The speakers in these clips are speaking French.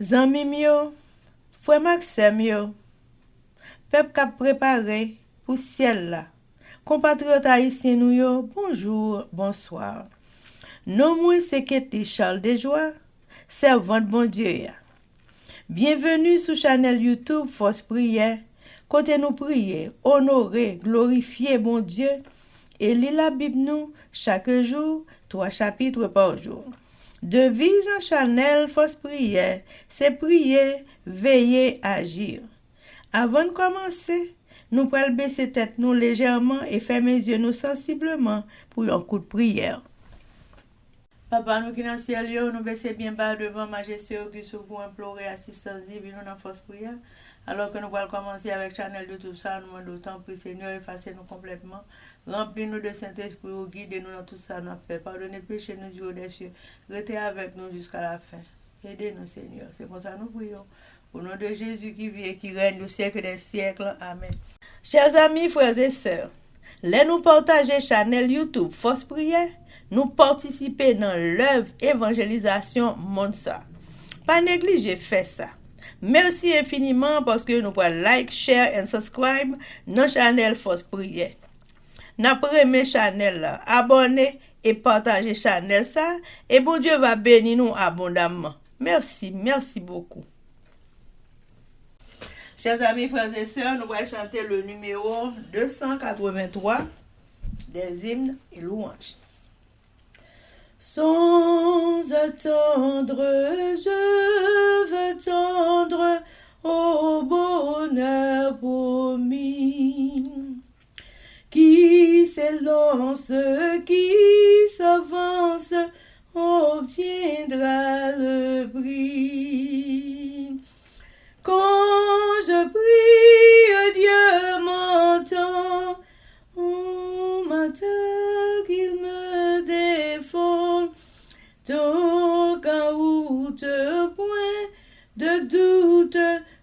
Zanmim yo, frère Maxime yo, peuple k'ap préparé pour ciel là. Compatriotes haïtiens nous yo, bonjour, bonsoir. Non moi c'est Ketty Charles Desjoie, servante bon Dieu ya. Bienvenue sur channel YouTube Force Prière, côté nous prier, honorer, glorifier bon Dieu et lire la Bible nous chaque jour, 3 chapitres par jour. Devise en channel Force Prière, c'est prier, veiller, agir. Avant de commencer, nous pouvons baisser tête nous légèrement et fermer les yeux nous sensiblement pour un coup de prière. Papa, nous qui dans le ciel, nous baissons bien bas devant Majesté Auguste pour implorer assistance divine dans Force Prière. Alors que nous allons commencer avec channel de tout ça, nous demandons autant pour Seigneur, effacez-nous complètement. Remplis-nous de Saint-Esprit, guidez-nous dans tout ça, nous fait. Pardonnez péché, nous Dieu des cieux. Restez avec nous jusqu'à la fin. Aidez-nous, Seigneur. C'est comme ça nous prions. Au nom de Jésus qui vit et qui règne au siècle des siècles. Amen. Chers amis, frères et sœurs, laissez nous partager channel YouTube Force Prière. Nous participer dans l'œuvre évangélisation monde ça. Pas négliger faire ça. Merci infiniment parce que nous pouvons like, share et subscribe dans channel Force Prière. N'après mes channel là, abonnez et partagez channel ça et bon Dieu va bénir nous abondamment. Merci beaucoup. Chers amis, frères et sœurs, nous allons chanter le numéro 283 des hymnes et louanges. Sans attendre, je veux tendre au bonheur promis, qui s'élance, qui s'avance, obtiendra le prix. Quand je prie, Dieu m'entend, on m'attend qu'il me défend. Donc en route, point de doute,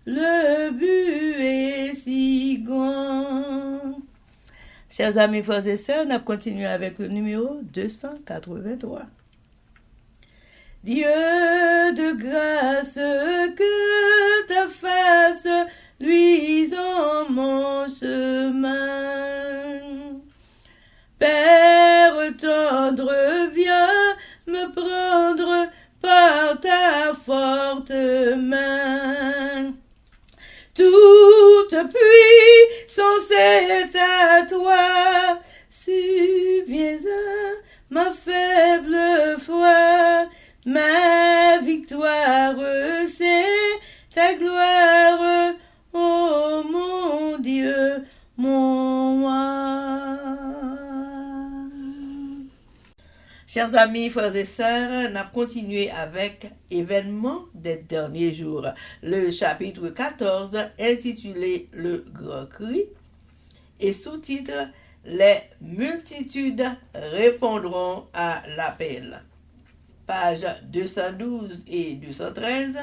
le but est si grand. Chers amis, frères et sœurs, on a continué avec le numéro 283. Dieu de grâce, que ta face luise en mon chemin. Père tendre, viens me prendre par ta forte main. Toute puissance est à toi, subviens à ma faible foi. Ma victoire, c'est ta gloire, ô mon Dieu, mon roi. Chers amis, frères et sœurs, on a continué avec Événements des derniers jours, le chapitre 14 intitulé Le Grand Cri et sous-titre Les multitudes répondront à l'appel. Pages 212 et 213,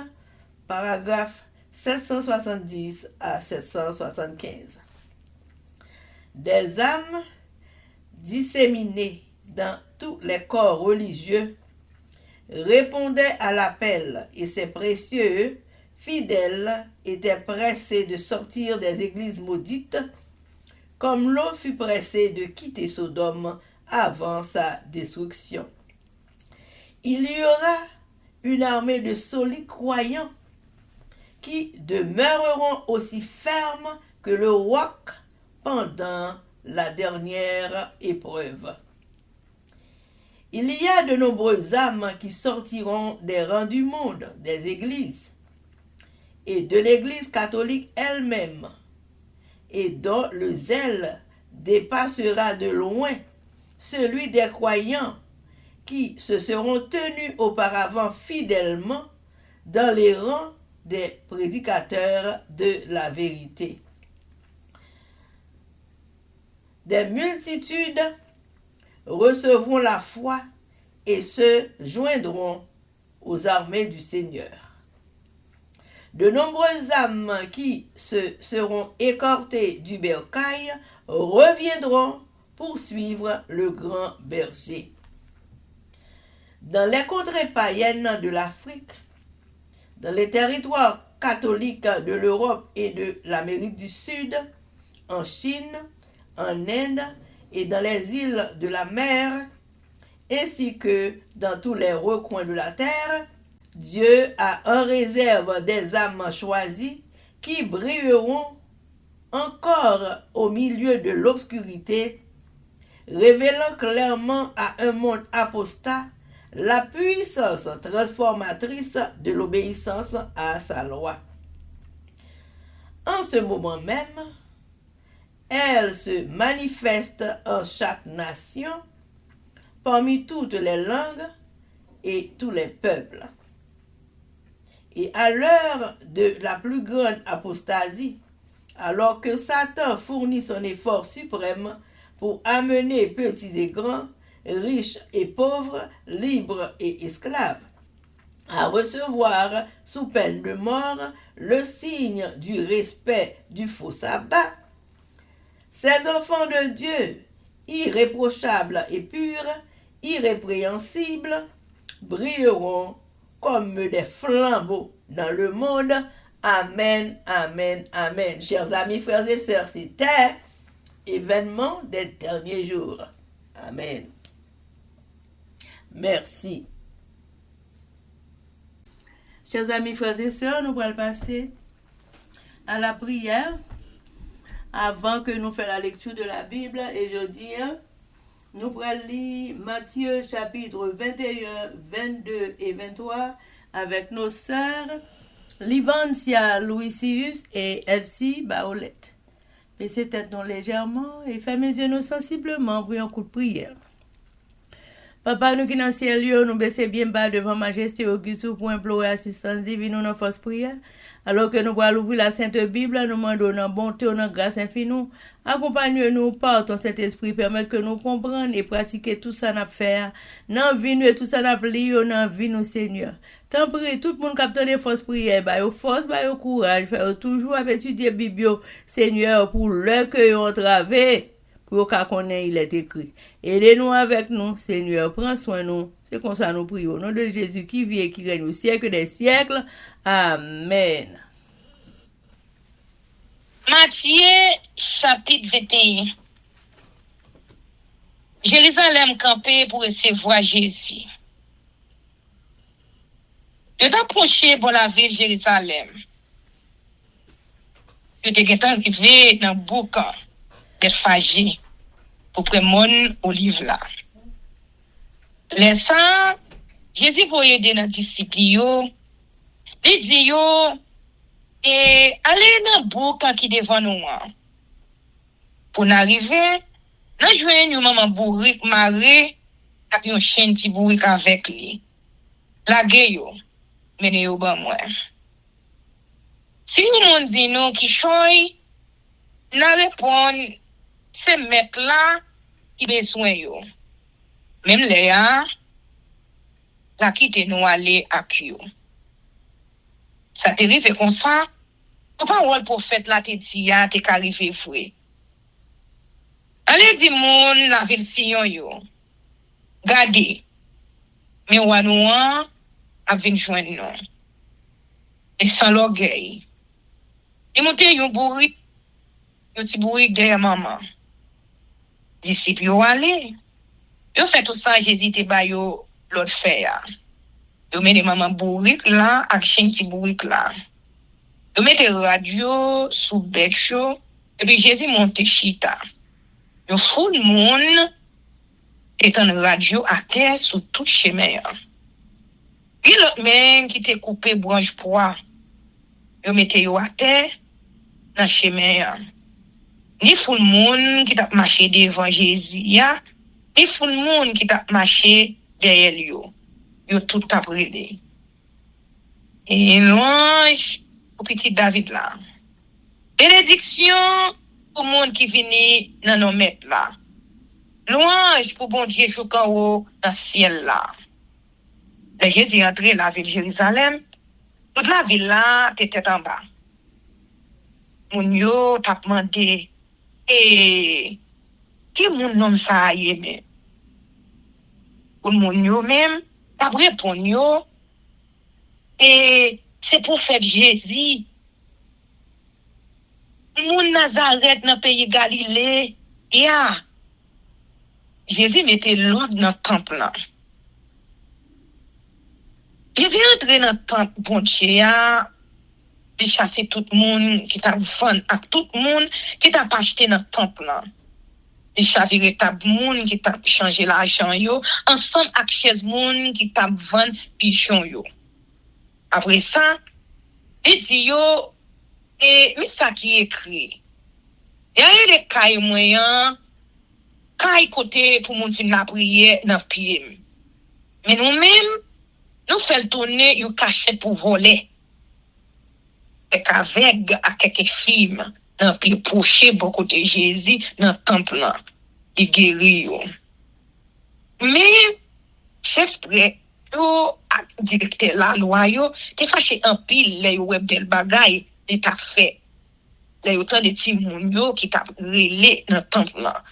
paragraphes 770 à 775. Des âmes disséminées dans tous les corps religieux répondaient à l'appel et ces précieux fidèles étaient pressés de sortir des églises maudites comme l'eau fut pressée de quitter Sodome avant sa destruction. Il y aura une armée de solides croyants qui demeureront aussi fermes que le roc pendant la dernière épreuve. Il y a de nombreuses âmes qui sortiront des rangs du monde, des églises, et de l'Église catholique elle-même, et dont le zèle dépassera de loin celui des croyants qui se seront tenus auparavant fidèlement dans les rangs des prédicateurs de la vérité. Des multitudes recevront la foi et se joindront aux armées du Seigneur. De nombreuses âmes qui se seront écartées du bercail reviendront pour suivre le grand berger. Dans les contrées païennes de l'Afrique, Dans les territoires catholiques de l'Europe et de l'Amérique du Sud, en Chine, en Inde et dans les îles de la mer, ainsi que dans tous les recoins de la terre, Dieu a en réserve des âmes choisies qui brilleront encore au milieu de l'obscurité, révélant clairement à un monde apostat la puissance transformatrice de l'obéissance à sa loi. En ce moment même, elle se manifeste en chaque nation, parmi toutes les langues et tous les peuples. Et à l'heure de la plus grande apostasie, alors que Satan fournit son effort suprême pour amener petits et grands, riches et pauvres, libres et esclaves, à recevoir sous peine de mort le signe du respect du faux sabbat, ces enfants de Dieu, irréprochables et purs, irrépréhensibles, brilleront comme des flambeaux dans le monde. Amen, amen, amen. Chers amis, frères et sœurs, c'était événement des derniers jours. Amen. Merci. Chers amis, frères et sœurs, nous allons passer à la prière avant que nous fassions la lecture de la Bible. Et je dis, nous allons lire Matthieu chapitre 21, 22 et 23 avec nos sœurs Livancia Louisius et Elsie Baolette. Baissez tête-nous légèrement et fermez les yeux sensiblement pour un coup de prière. Papa, nous qui dans le ciel, nous baissons bien bas devant Majesté Auguste pour implorer assistance divine dans notre force prière. Alors que nous allons ouvrir la Sainte Bible, nous demandons dans bonté, dans grâce infinie. Accompagne-nous par ton Saint-Esprit, permettre que nous comprenions et pratiquions tout ça nous faire. Dans vie nous et tout ça nous lire, dans vie nous Seigneur. Tant pis, tout le monde capte des forces prières, bah, force, bah, courage, faire toujours étudier la Bible, Seigneur, pour le que on travaille. Pour qu'à connaître, il est écrit. Aidez-nous avec nous, Seigneur. Prends soin de nous. C'est comme ça nous prions. Au nom de Jésus qui vit et qui règne au siècle des siècles. Amen. Matthieu, chapitre 21. Jérusalem campé pour recevoir Jésus. Je t'approchais pour la ville de Jérusalem. Je t'ai arrivé dans le boucan de Phagé pour prendre olive là. Laissant Jésus voyait des disciples, il dit et allez dans le boucan qui devant nous. Pour n'arriver, nous joignons une maman bourrique marée avec un chien petit bourrique avec lui. La gueule, menez au ban moi. Si nous dit nous qui choy, nous répondons, c'est mettre là qui besoin yo. Même Léa, la quitte nous aller à Kyo. Ça t'arrive comme ça, pas un prophète là te dit, t'es qu'arrivé vrai. Allez, dis moun la ville Sion yo. Gardez. Mais ou anouan a vin joindre nous. Et sans l'orgueil. Et monte yon bourri, yon ti bourri derrière maman. Disciples yo allé. Yo fait tout ça, Jésus te ba yo l'autre faire. Yo mette maman bourri là, ak chien ti bourri là. Yo mette radio sous bec chaud, et puis Jésus monte chita. Yo foule moun etan radio à terre sous tout chemin. Il l'autre même qui te coupé branche pois. Yo mette yo à terre dans chemin. Ni foule moun qui t'a marché devant Jésus ya, ni foule moun qui t'a marché derrière yo. Yo tout t'a brûlé. Et l'ange au petit David là. Bénédiction pour monde qui vient dans nos maîtres là. Louange pour bon Dieu jusqu'en haut dans le ciel là. Le Jésus est entré dans la ville de Jérusalem. Toute la ville là, t'étais en bas. Moun yo t'a demandé, et qui moun nom ça y est, mais pour moun yo même, t'a répondu yo, et c'est prophète Jésus. Moun Nazareth dans le pays Galilée, ya. Jésus mettait l'ordre dans le temple là. Jésus entré dans le temple, bon Dieu, ya, il chassait tout le monde qui t'a vendu, à tout le monde qui t'a pas acheté dans le temple là. Il chavirait tout le monde qui t'a changé l'argent yo, ensemble avec chaise monde qui t'a vendu pigeon yo. Après ça, il dit yo, et mais ça qui écrit. Il y a des cailles moyens, cailles côté pour moun fin la prière dans pied. Mais nous-mêmes, nous faisons tourner une cachette pour voler. Et qu'avec à quelques films, dans pied proché beaucoup de Jésus dans le temple là, il guérit. Mais chef près, yo directeur la loi yo, t'es fâché un pile les web bel bagay, il t'a fait. Les autant de petits moun yo qui t'a relé dans le temple là.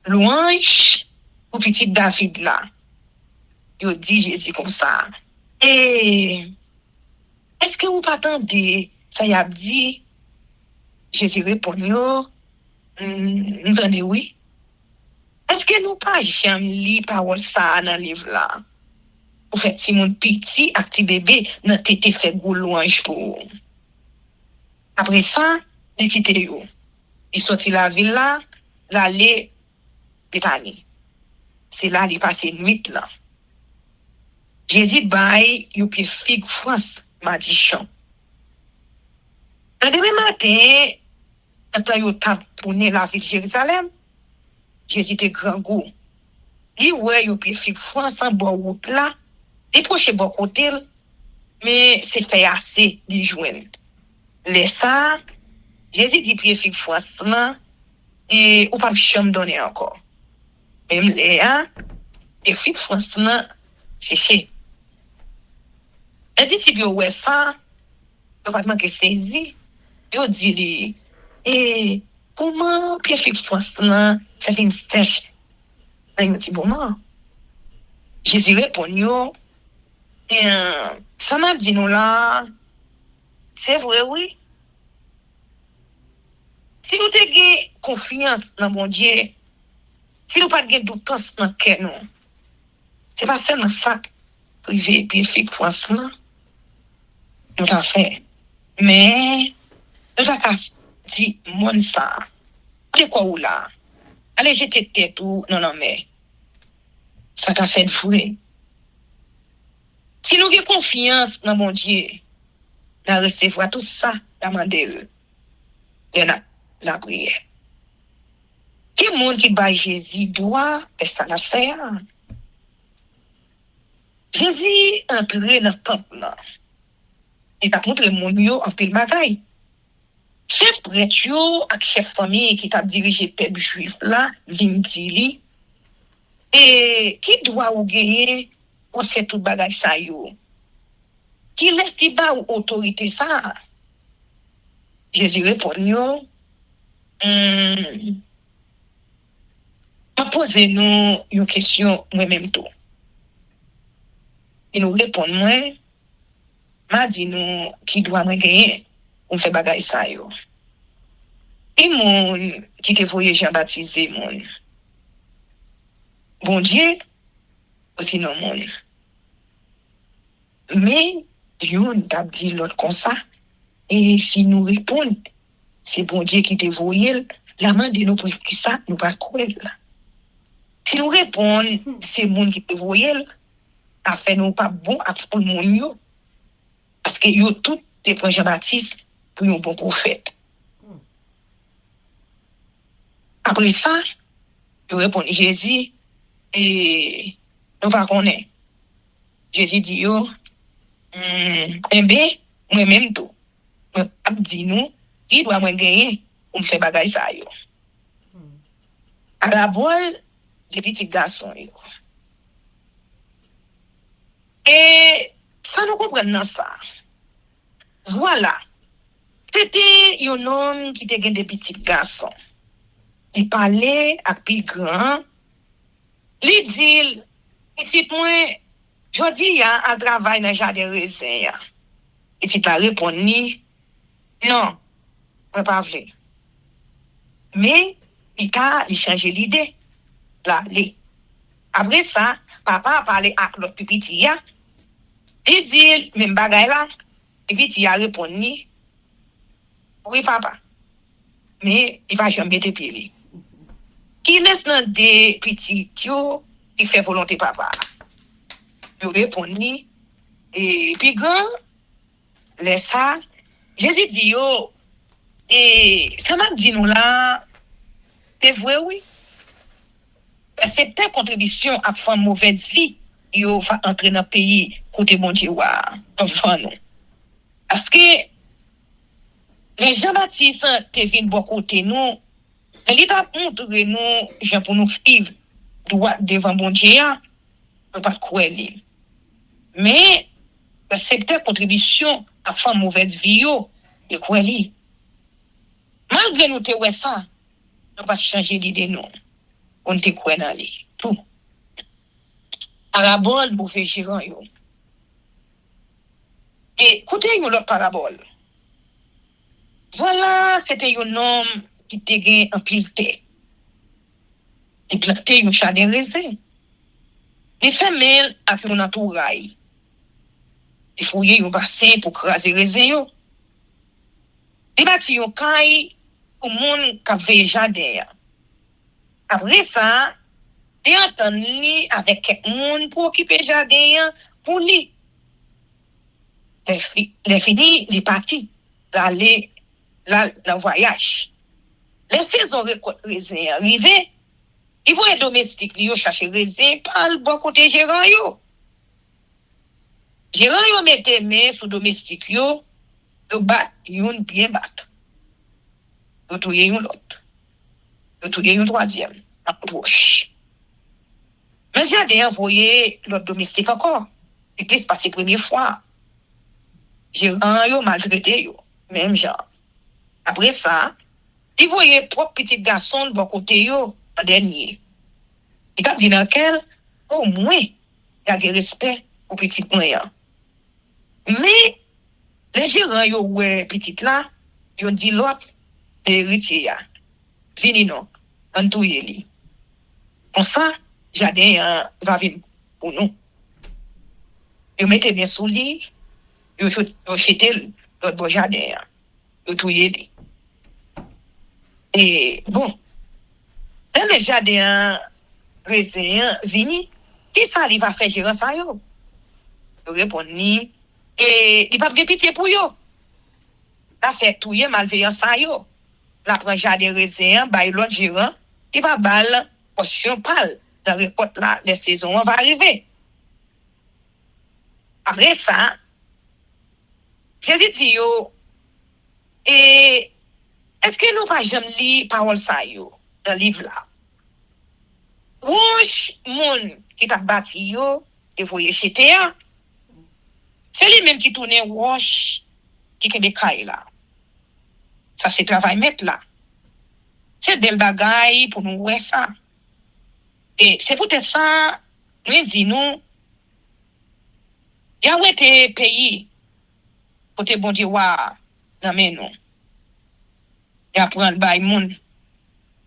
Louange ou petit David là. Yo dit Jésus comme ça. Et est-ce que vous pas attendez ça y a dit Jésus répond yo entendez oui. Est-ce que nous pas jamais li parole ça dans livre là. Pour faire si mon petit ak ti bébé nan tété fait gros louange pour. Après ça, il quitte yo. Il sorti la ville là, l'aller Bethanie. C'est là il passe nuit là. Jésus baille yo pied figue France magicien. Le demain matin, quand yo t'a tourné la ville de Jérusalem, Jésus était grand goût. Il ouais yo pied figue France en bon route là, il proche bon côté, mais c'est fait assez d'y joindre. Les ça, Jésus dit pied figue France là, et ou pas chambre donner encore. Même les et figue France là, c'est les disciples ouais ça, ils pas manquer saisi. Ils dit et comment Pierre figue France là, fait une sèche dans un petit moment. Jésus répond yo, ça m'a dit nous là, c'est vrai oui. Si nous avons confiance dans mon Dieu, si nous n'avons pas de doute dans le cœur, nous, c'est pas seulement ça privé puis figue France là. Nous avons fait. Mais nous avons dit, mon ça, c'est quoi ou là? Allez jeter tête ou non, mais ça t'a fait de vrai. Si nous avons confiance dans mon Dieu, nous allons recevoir tout ça, la mandel, la prière. Qui monde qui bat Jésus doit faire ça l'affaire? Jésus entré dans le temple là. Il t'a montré mon yo en pile bagaille. Chef prêtre yo ak chef famille qui t'a dirigé peuple juif là, vinn di et qui doit ou gagner pour faire tout bagaille ça yo. Qui laisse qui ba ou autorité ça? Jésus répond yo posez nous une question moi-même tout. Il nous répond moi m'a dit nous qui doit me gagner on fait bagaille ça yo. Et mon qui te voyait Jean baptisé mon bon Dieu aussi non mon mais yon t'a dit l'autre comme ça et si nous répondons c'est bon Dieu qui te voyait la main de nous pour qui ça nous pas croire là. Si nous répondons c'est monde qui te voyait a fait nous pas bon à tout le monde yo parce que yo tout te prend Jean-Baptiste pour un bon prophète. Après ça, je réponds Jésus et nous pas connaître. Jésus dit yo moi même tout. Moi dit nous qui doit me gagner pour me faire bagaille ça yo. À la bol des petits garçons yo. Et ça nous comprendre dans ça. Voilà. C'était un homme qui était des petits garçons. Il parlait avec plus grand. Il dit, petit moi, je dis, il y a un travail dans le jardin de raisin. Petit la répond ni non, on pas vrai. Mais il a changé l'idée. Là, après ça, papa a parlé avec l'autre petit. Il dit même bagay là. Et puis il a répondu oui papa. Mais il va jamais mettre pied. Qui laisse dans des petits yo qui fait volonté papa. Il répond et puis grand laisse ça. Jésus dit yo et ça m'a dit nous là c'est vrai oui. C'est ta contribution à faire mauvaise vie yo va entrer dans pays côté bon Dieu enfant nous. Parce que les Jean-Baptiste te viennent bon côté nous, l'État montre nous gens pour nous suivre droit devant bon Dieu, on pas croire lui. Mais c'est ta contribution à faire mauvaise vie yo, et croire lui. Malgré nous te ouais ça, on pas changer l'idée non. On te croit dans lui. Tout. Parabole mauvais gérant yo. Et écoutez une autre parabole. Voilà, c'était un homme qui te gagne en pile terre. Il plantait un jardin raisin. Il fait mêle avec un entourail. Il fouillait un bassin pour craser raisin yo. Il bâtit un caille pour monde qui avait jardin. Après ça, il entendu avec quelqu'un pour occuper jardin pour lui. Les fini, il est parti. D'aller là dans le voyage. Les saisons récolte raisin arrivé, ils voient les domestiques li yo chercher raisin par le bon côté gérant yo. Gérant yo mette main sous domestique yo bat yon bien bat. Yo touye yon l'autre. Yo touye yon troisième approche. Mais j'ai envoyé l'autre domestique encore. Et puis c'est passé première fois. Gérant yo maltraité yo, même genre. Après ça, il voyait propre petit garçon de bon côté yo en dernier. Il a dit dans quel au moins il y a des respect au petit moyen. Mais les gérants yo ouais petit là, ils dit l'autre héritier ya. Vini non, en touye li. Comme ça, jardin va venir pour nous. Ils mettez bien sous lit, ils jeté l'autre bon jardin. Ils touye li. Et bon, dans le jardin raisin vini, qui ça il va faire gérer ça yo? Il répond ni et il va pas pitié pour yo. La fait touyer malveillant ça yo. La prend jardin raisin, bail l'autre gérant, il va balle portion pâle dans récolte là, les saisons va arriver. Après ça, Jésus dit yo et est-ce que nous pas jamais lire parole ça yo dans le livre là? Roche moun qui t'a bâti yo et voyez chez terre. C'est lui même qui tourne roche qui ke des là. Ça c'est travail mettre là. C'est bel bagaille pour nous voir ça. Et c'est peut-être ça nous dit nous y a été pays pour te bon Dieu wa nan men nous. Il va prendre bail moun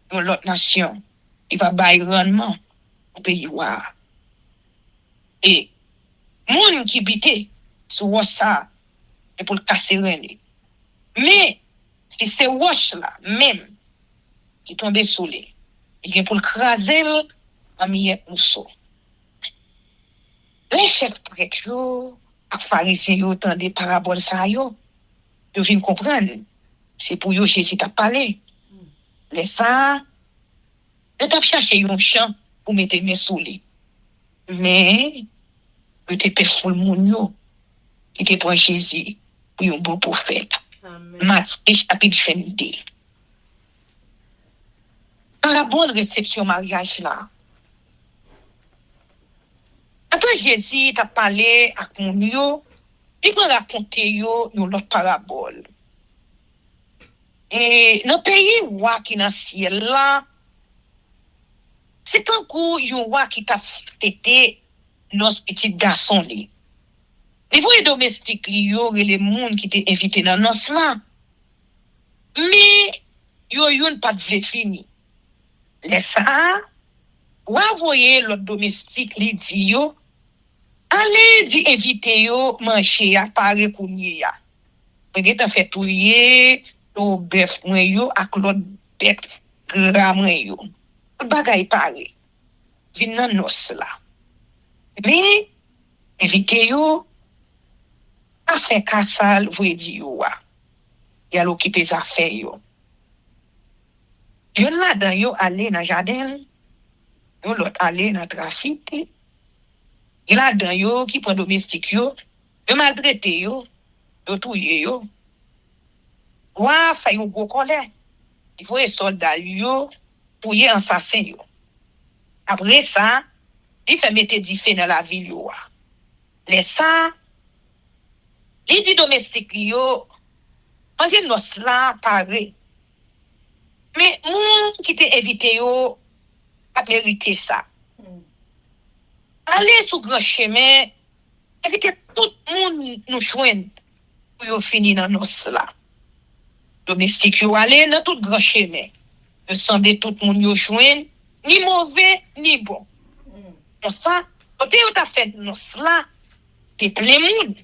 dans l'autre nation. Il va bail rendement au pays wa. Et moun qui bité sur ça et pour le casser rené. Mais si c'est wash là même qui tombe sous lui, il vient pour le craser en miette mousseau. Les chefs prêtres yo, ak pharisiens yo tant des paraboles ça yo viennent comprendre. C'est pour yo Jésus t'a parlé. Les ça, ils t'a cherché un champ pour mettre mes sous lui. Mais ils te fait le moun yo qui te prend Jésus pour un bon prophète. Matthieu chapitre 22. Parabole réception mariage là. Après Jésus t'a parlé à moun yo, il va raconter yo une autre parabole. Et dans le pays roi qui est dans le ciel là, c'est un coup un roi qui t'a fêté nos petits garçons li. Les voyez domestiques, yo, et les monde qui étaient invités dans nos là. Mais, yo, yon pas de vle fini. Les ça, ou voyez l'autre domestique, li dit yo, allez, dit invité yo, manger, à pare kounye ya. Mwen t'en fait touyer, to bœuf mwen yo, ak l'autre bête gras mwen yo. Bagay pare. Vin nan nos là. Mais, invité yo, a fait kassal, vwe di yo wa. Yal occupé affaires yo. Yon la dan yo ale nan jardin, yon l'autre ale nan trafic. Yon la dan yo qui prend domestique yo, yo maltraité yo, yo touye yo. Wa fay yon gros colère. Il faut les soldats yo pouye assassin yo. Après ça, il fait mettre du feu dans la ville yo. Les ça, il dit domestique yo, manger nos là paré. Mais moun qui t'est invité yo a mérité ça. Allez sous grand chemin, inviter tout le monde nous joindre pour yo finir dans nos là. Domestique yo aller dans tout grand chemin. Yo sande tout le monde yo joindre, ni mauvais ni bon. Pour ça, côté yo t'a fait nos là, t'es plein monde.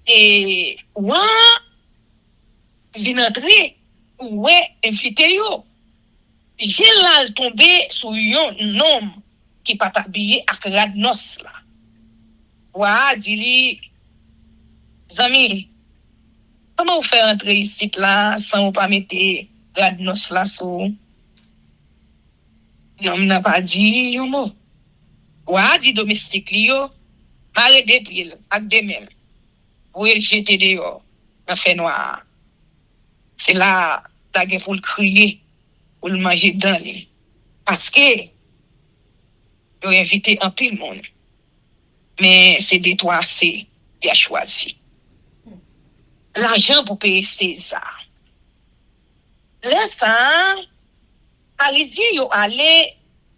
Et ouan vin entrer ouais invité yo. J'ai là tombé sur yon homme qui pas habillé ak rad nos là. Ouah dit li zami comment vous faire entrer ici là sans vous pas mettre rad nos là sous. Non n'a pas dit yon mot. Ouah dit domestique li yo mare de pied ak de même. Ou il jeter dehors dans fait noir. C'est là ta gen pour le crier, pour le manger dans lui. Parce que yo invité un pile monde. Mais c'est des trois C qui a choisi. L'argent pour payer César. Là ça Parisien yo allé,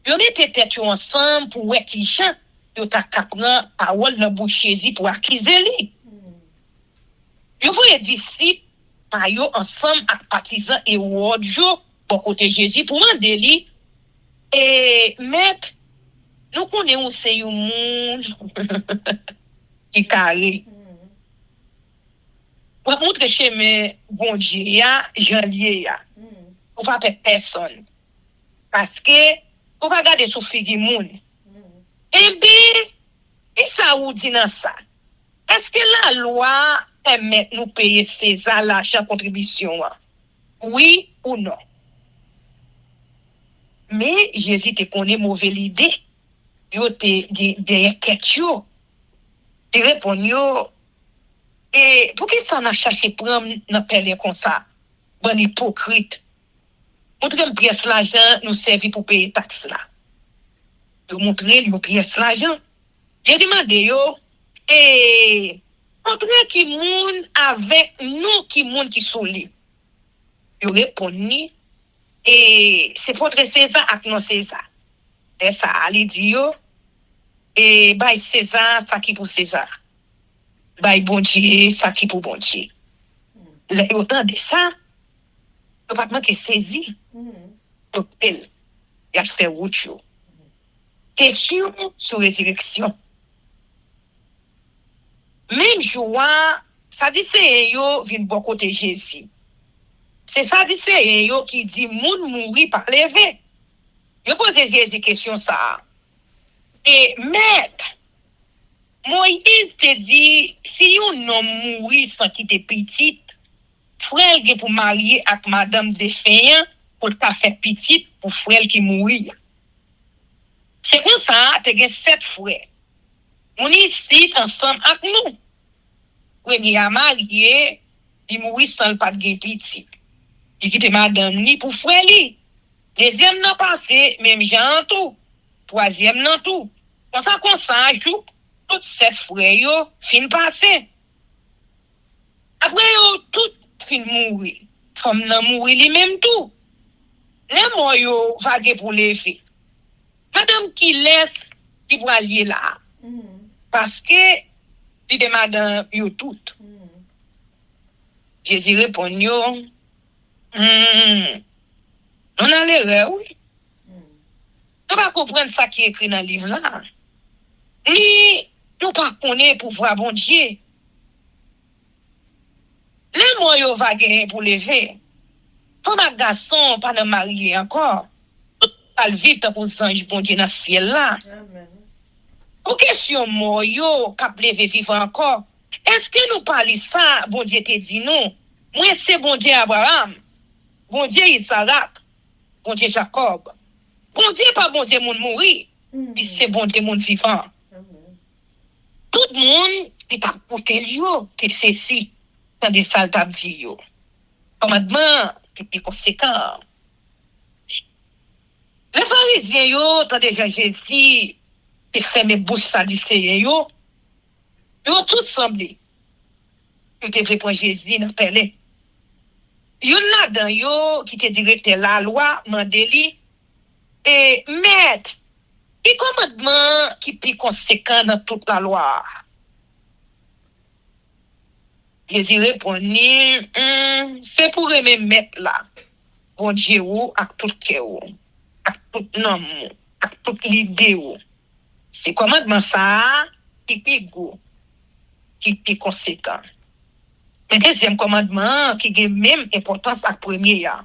yo mette tête yo ensemble pour wè ki chan, yo ta kapran parole dans bouche Jésus pour accuser li. Yo voye disciples pa yo ensemble ak partisans et word yo pour côté Jésus pour demander li et maître nous connaissons c'est un monde qui carré. Ou montre chemin bon Dieu ya, janvier ya. Ou pas perdre personne. Parce que ou pas garder sous figi moun. Et bien, et ça ou dit dans ça. Est-ce que la loi permet nous payer César l'argent contribution? Oui ou non? Mais Jésus te connaît mauvaise idée. Yo te derrière quelque chose. Te répond yo et pour qui ça n'a cherché prendre dans pelle comme ça? Bon hypocrite. Montre une pièce l'argent nous servir pour payer taxe là. De montrer une pièce l'argent. Jésus m'a dit yo et montrer qui monde avec nous qui monde qui sont li. Yo répond et c'est pour César ak non César. Et ça ali dit yo et bay César ça qui pour César. Bay bon Dieu ça qui pour bon Dieu. Là autant de ça le pas manquer saisi. Donc elle y a fait route yo. Question sur résurrection. Même joie, ça dit c'est yo vinn bon côté Jésus. C'est ça dit c'est yo qui dit moun mouri par lever. Yo pose Jésus question ça. Et maître Moïse te dit si un homme mouri sans quitter petite, frère qui pour marier avec madame défaillant pour pas faire petite pour frère qui mouri. C'est comme ça, tu as 7 frères. On ici ensemble avec nous. Premier a marié, il mourit sans le pas de petit. Il quitte madame ni pour frère li. Deuxième n'a passé, même Jean tout. Troisième non tout. Comme ça, joue, toutes 7 frères yo fin passé. Après yo tout fin mourir. Comme nan mourir li même tout. Les morts yo vague pour les filles. Madame qui laisse qui pour aller là. Parce que Il demande yo tout. Jésus répond yo, on a l'erreur, oui. On va comprendre ça qui est écrit dans le livre là. Ni nous pas connaître pouvoir bon Dieu. Les moyens va gagner pour lever. Comme un garçon pas de marié encore. Pas vite pour ange bon Dieu dans le ciel là. Amen. Pour question moyo cap lever vivre encore. Est-ce que nous parlons ça bon Dieu te dit non? Moi c'est bon Dieu Abraham. Bon Dieu Isaac. Bon Dieu Jacob. Bon Dieu pas bon Dieu moun mourir. Puis c'est bon Dieu moun vivant. Tout le monde qui t'a côté yo, qui ceci dans des salles t'a dit yo. Commandement qui est conséquent. Les pharisiens yo, t'as déjà Jésus qui ferme bouche sadicéen yo. Yo tout semblé. Yo te fait prendre Jésus dans pelé. Yo là-dedans yo qui te directeur la loi mandeli et maître qui commandement qui est conséquent dans toute la loi. Jésus répondit, c'est pour aimer mettre là. Bon Dieu, avec tout cœur, avec tout nom, avec toute l'idée. C'est commandement ça qui est go, qui est conséquent. Le deuxième commandement qui a même importance à la première,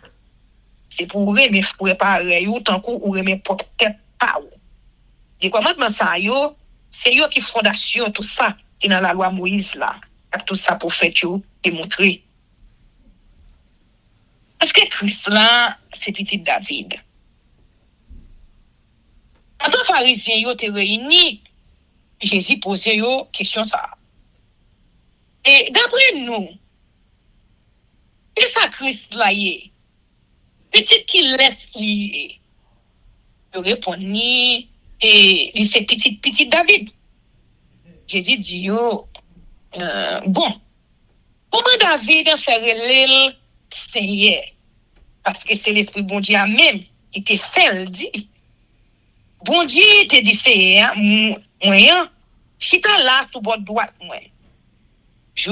c'est pour aimer préparer ou tant qu'on aimer peut-être pas. Le commandement ça yo, c'est yo qui fondation tout ça qui dans la loi Moïse là. Tout ça pour faire tout démontrer. Parce que Christ là, c'est petit David. Quand les pharisiens yo te réunis, Jésus posait yo question ça. Et d'après nous, et ça Christ là y petit qui laisse qui yo répondit et c'est petit David. Jésus dit yo bon, comment David a fait l'île Seigneur? Parce que c'est l'Esprit bon Dieu même qui te fait le dit. Bon Dieu te dit Seigneur, moi, si t'as là, tout bord droite, moi. Je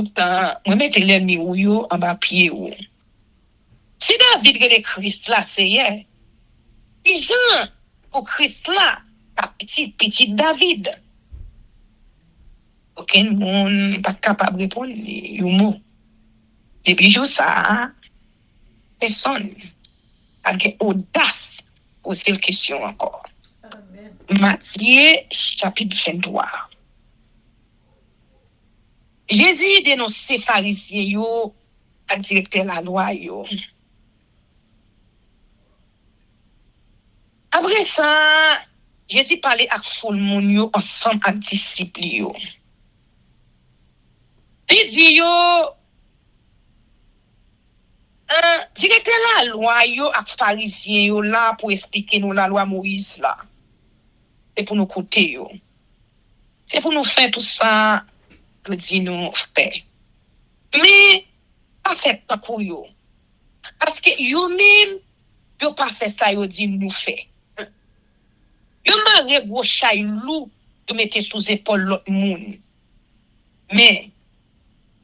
mette l'ennemi ou yo en bas pied ou. Si David que le Christ là, Seigneur, ils ont pour Christ là, petit David. Aucun monde n'est pas capable de répondre au mot. Depuis jour ça, personne n'a l'audace de poser la question encore. Amen. Matthieu chapitre 23. Jésus dénonce les pharisiens yo, à directeur la loi yo. Après ça, Jésus parlait avec foule moun yo ensemble avec disciples yo. Il dit yo, directeur la loi yo ak pharisien yo là pour expliquer nous la loi Moïse là. C'est pour nous écouter yo. C'est pour nous faire tout ça, nous dit nous faire. Mais pas fait pas pour yo. Parce que yo même yo pas fait ça yo dit nous faire. Yo marre gros chay loup yo mettez sous épaule l'autre monde. Mais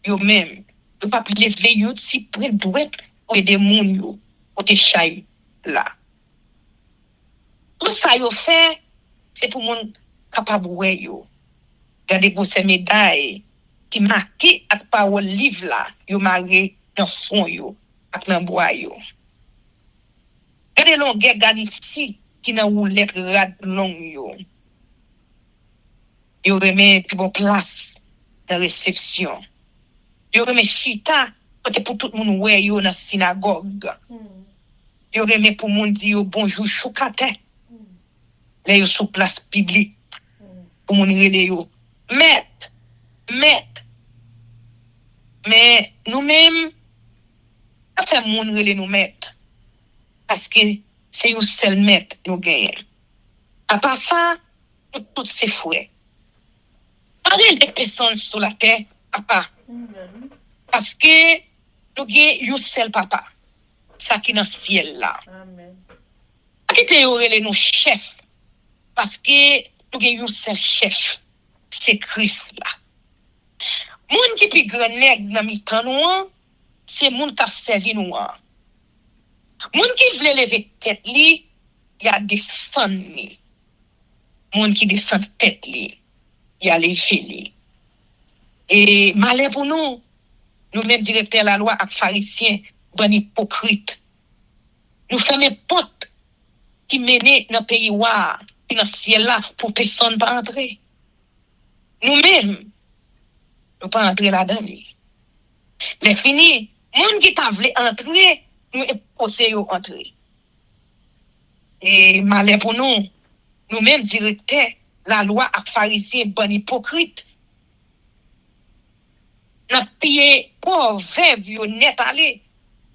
yo même yo pas lever yo ti près douette pour aider moun yo pour te chay là. Tout ça yo fait c'est pour moun capable ouais yo. Regardez pour ces médailles qui marqué avec parole livre là, yo marqué dans fond yo, avec dans bois yo. Regardez longueur Galicie qui dans roulette rad long yo. Yo remet plus bon place dans réception. Yo remet chita pour tout le monde ouais yo dans synagogue. Yo remet pour monde dire bonjour choukate. Là yo sous place publique. Pour monde relé yo. Mais nous-mêmes, pas faire moun relé nous mettre. Parce que c'est un seul maître nous gagnons. À part ça, toutes ces frères. Pas de personnes sur la terre, papa. Parce que nous gagnons un seul papa. Ça qui est dans le ciel là. Amen. Qui te relé nos chefs. Parce que nous gagnons un seul chef. C'est Christ là. Moun qui pi grand nèg dans mi-temps nous, c'est moun qui servi nous. Moun qui vle lever tête li, y a descend li. Moun qui descend tête li, y a lever li. Et malheur pour nous, nous-mêmes directeurs la loi ak pharisiens, bon hypocrite. Nous faisons porte qui mène dans le pays wa, dans le ciel là, pour personne pas entrer. Nous-mêmes, nous pas entrer là-dedans. Les fini, moun qui t'a voulu entrer, nous posé entrer. Et malheur pour nous, nous-mêmes directeurs, la loi ak pharisiens, bon hypocrite. N'a payé pauvre, veuve, yo net aller.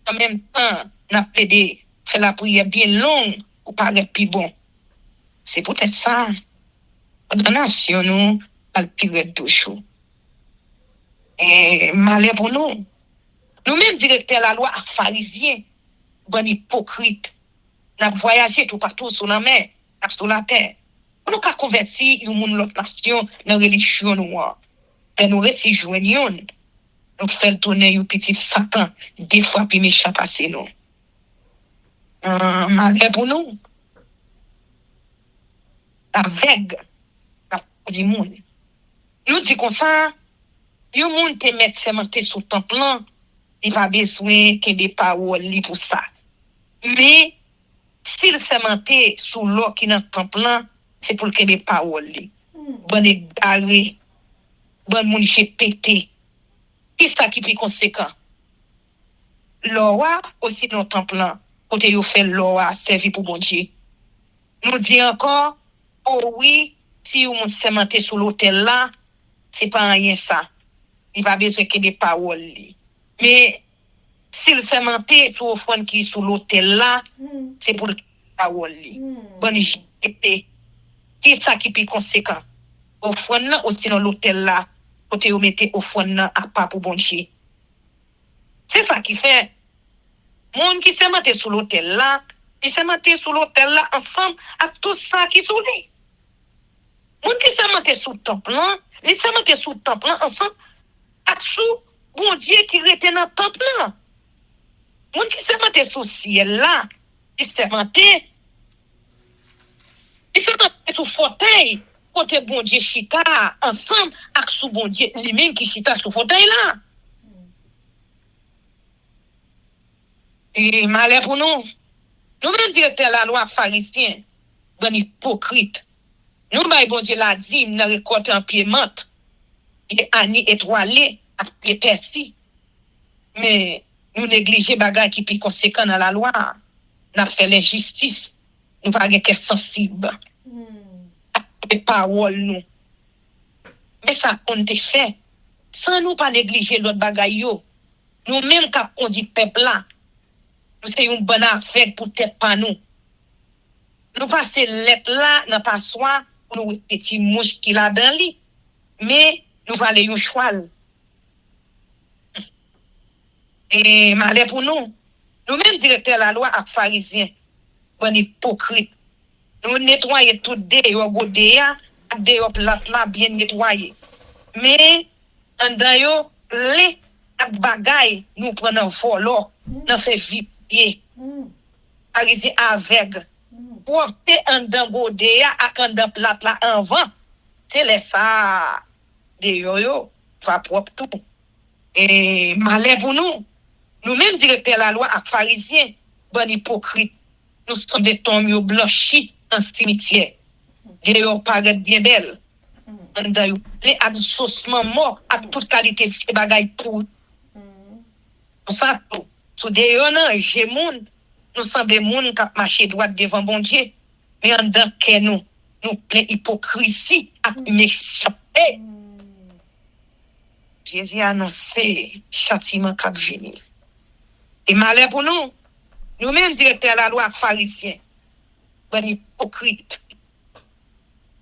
En même temps, n'a plaidé, fait la prière bien longue, ou paraît plus bon. C'est peut-être ça. Notre nation, nous, pas le pire de chaud. Et malheur pour nous. Nous-mêmes, directeurs la loi, pharisiens, bon hypocrite, n'a voyagé tout partout sur la mer, sur la terre. Nous avons converti l'autre nation dans la religion noire. Et nous rejoignons. Nous faisons tourner un petit Satan, des fois, puis méchant passer nous. Malheur pour nous. Avec du monde. Nous disons comme ça, le monde te met sémenté sous ton plan, il va besoin que des paroles pour ça. Mais, s'il sémenté sous l'eau qui est dans ton plan, c'est pour que des paroles. Bon égaré, bon monde j'ai pété. Qui ça qui est conséquent? L'eau aussi dans ton plan, côté yo fait l'eau servi pour bon Dieu. Nous dit encore, oh oui, si vous monde sémenté sous l'hôtel là, c'est pas rien ça. Il va besoin que des paroles. Mais s'il sémenté sous offrande qui sous l'hôtel là, c'est pour des paroles. Bon j'étais. Qui ça qui est conséquent? Offrande là aussi dans l'hôtel là, côté vous mettez offrande là à pas pour bon Dieu. C'est ça qui fait. Monde qui sémenté sous l'hôtel là, ils sémenté sous l'hôtel là ensemble avec tout ça qui sous lui. Moun qui sémenté sous le temple là, ils sémenté sous le temple là ensemble avec sous bon Dieu qui était dans le temple là. Moun qui sémenté sous le ciel là, ils sémenté sous fauteuil côté bon Dieu chita ensemble avec sous bon Dieu lui-même qui chita sous fauteuil là. Et malheur pour nous. Nous-mêmes directeurs la loi pharisiens, bon hypocrite. Nous, bon Dieu l'a dit, nous récoltons en pied menthe. Il est ani étoilé, à pied persil. Mais nous négligeons les bagages qui sont conséquents dans la loi. Nous avons fait l'injustice. Nous n'avons pas été sensibles. Les paroles, nous. Mais ça, on te fait. Sans nous pas négliger l'autre bagaille. Nous-mêmes, quand on dit peuple là, nous sommes une bonne affaire pour tête pas nous. Nous passons lettre là, dans passoire, pour nous petit mouche qui là dans lit. Mais nous valons un cheval. Et malheur pour nous. Nous-mêmes directeurs la loi ak pharisiens, bon hypocrite. Nous nettoyons tout dehors godéa, ak dehors plate là bien nettoyé. Mais en d'ailleurs les ak bagay nous prenons volo, nous fait vite pied. Arisi avec porter en dans godéa ak en dans plate là en vent. C'est les ça de yo va propre tout. Et malheur pour nous. Nous-mêmes directeurs la loi ak pharisiens, bon hypocrite. Nous sommes des tombes blanchis en cimetière. D'ailleurs paraît bien belle. En d'ailleurs les absoussement mort à toute qualité de bagaille pour ça tout. Sous d'ailleurs non, j'ai moun, nous sommes des moun qui marcher droit devant bon Dieu. Mais en dedans que nous plein hypocrisie à m'échapper. Jésus a annoncé châtiment qui va venir. Et malheur pour nous, nous-mêmes directeurs la loi pharisiens, bon hypocrite.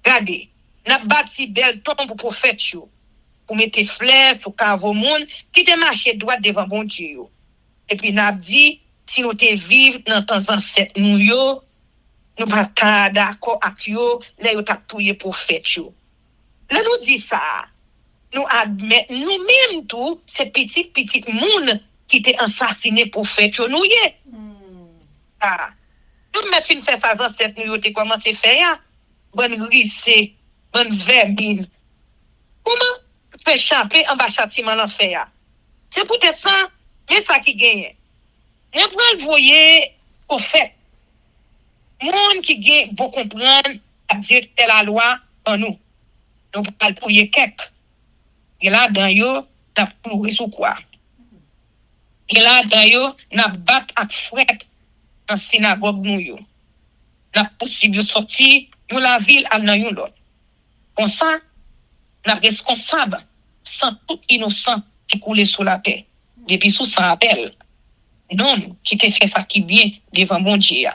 Regardez, n'a bâti belle tombe pour prophète pour mettre fleurs sur cavo monde qui te marché droit devant bon Dieu. Et puis n'a dit si nous te vivre dans temps ancêtre nous pas d'accord avec yo, là yo t'a touyer prophète yo. Là nous dit ça. nous admettons nous-mêmes tout, ces petits monde qui étaient assassinés pour faire nous y est. Ah. Nous me fin fait ça dans cette nous t'ai commencé faire bonne rissé, bonne verbine. Comment faire chaper en bas châtiment l'enfer? C'est peut-être ça, mais ça qui gagne. Et après, vous voyez, au fait, monde qui gagne pour comprendre à dire que la loi en nous. Nous parlons pour y quelques. Et là, dans yo, n'a pleuré sous quoi? Et là, dans yo, n'a battu avec fret en synagogue nous yo. N'a possible de sortir de la ville à nan yon l'autre. Comme ça, n'a responsable sans tout innocent qui coulait sous la terre. Depuis sous ça appel. Non, qui te fait ça qui bien devant mon Dieu.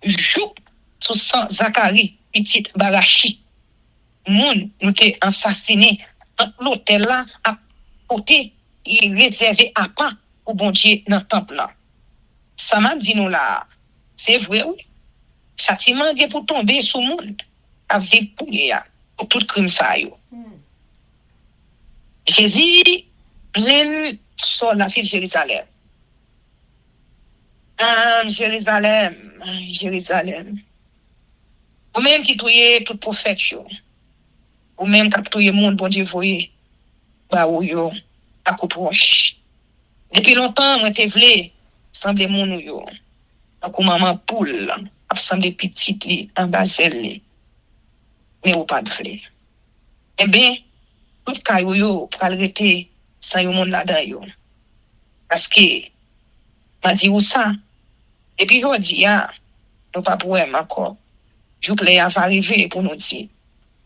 Jou sous sang Zacharie, petite Barachi. Moun nous t'es assassiné dans l'hôtel là à côté, il réservé à pas pour bon Dieu dans le temple là. Ça m'a dit nous là, c'est vrai oui. Châtiment est pour tomber sur le monde, à vivre pour tout crime ça yo. Jésus plein sur la ville de Jérusalem. Jérusalem. Ou même qui touye tout prophète yo. Ou même qui touye monde bon Dieu voyé. Ba ou yo à coup proche. Depuis longtemps moi te vle semble moun yo. Comme maman poule, semble petite li en basel li. Mais ou pas de vle. Eh bien, tout kayou yo pral rete sans yo monde là-dedans yo. Parce que m'a dit ou ça. Et puis je dis nous pas pour encore. Je voulais arriver pour nous dire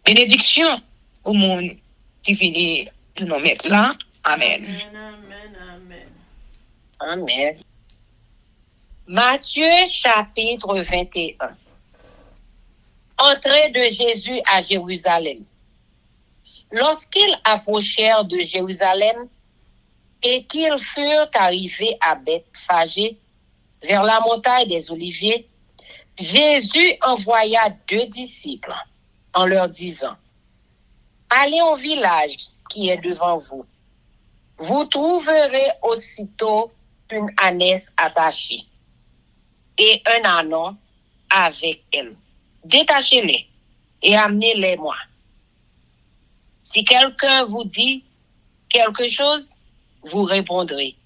bénédiction au monde qui vient de nous mettre là. Amen. Amen. Matthieu chapitre 21. Entrée de Jésus à Jérusalem. Lorsqu'ils approchèrent de Jérusalem et qu'ils furent arrivés à Bethphagée, vers la montagne des Oliviers, Jésus envoya 2 disciples en leur disant, « Allez au village qui est devant vous. Vous trouverez aussitôt une ânesse attachée et un ânon avec elle. Détachez-les et amenez-les-moi. Si quelqu'un vous dit quelque chose, vous répondrez,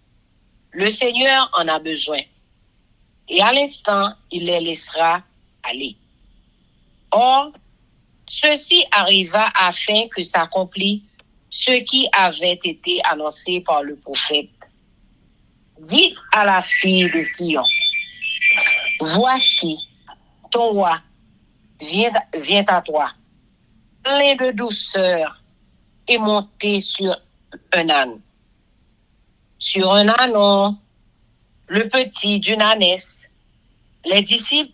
le Seigneur en a besoin. Et à l'instant, il les laissera aller. » Or, ceci arriva afin que s'accomplisse ce qui avait été annoncé par le prophète. Dites à la fille de Sion, voici, ton roi vient à toi, plein de douceur et monté sur un âne. Sur un ânon, le petit d'une ânesse. Les disciples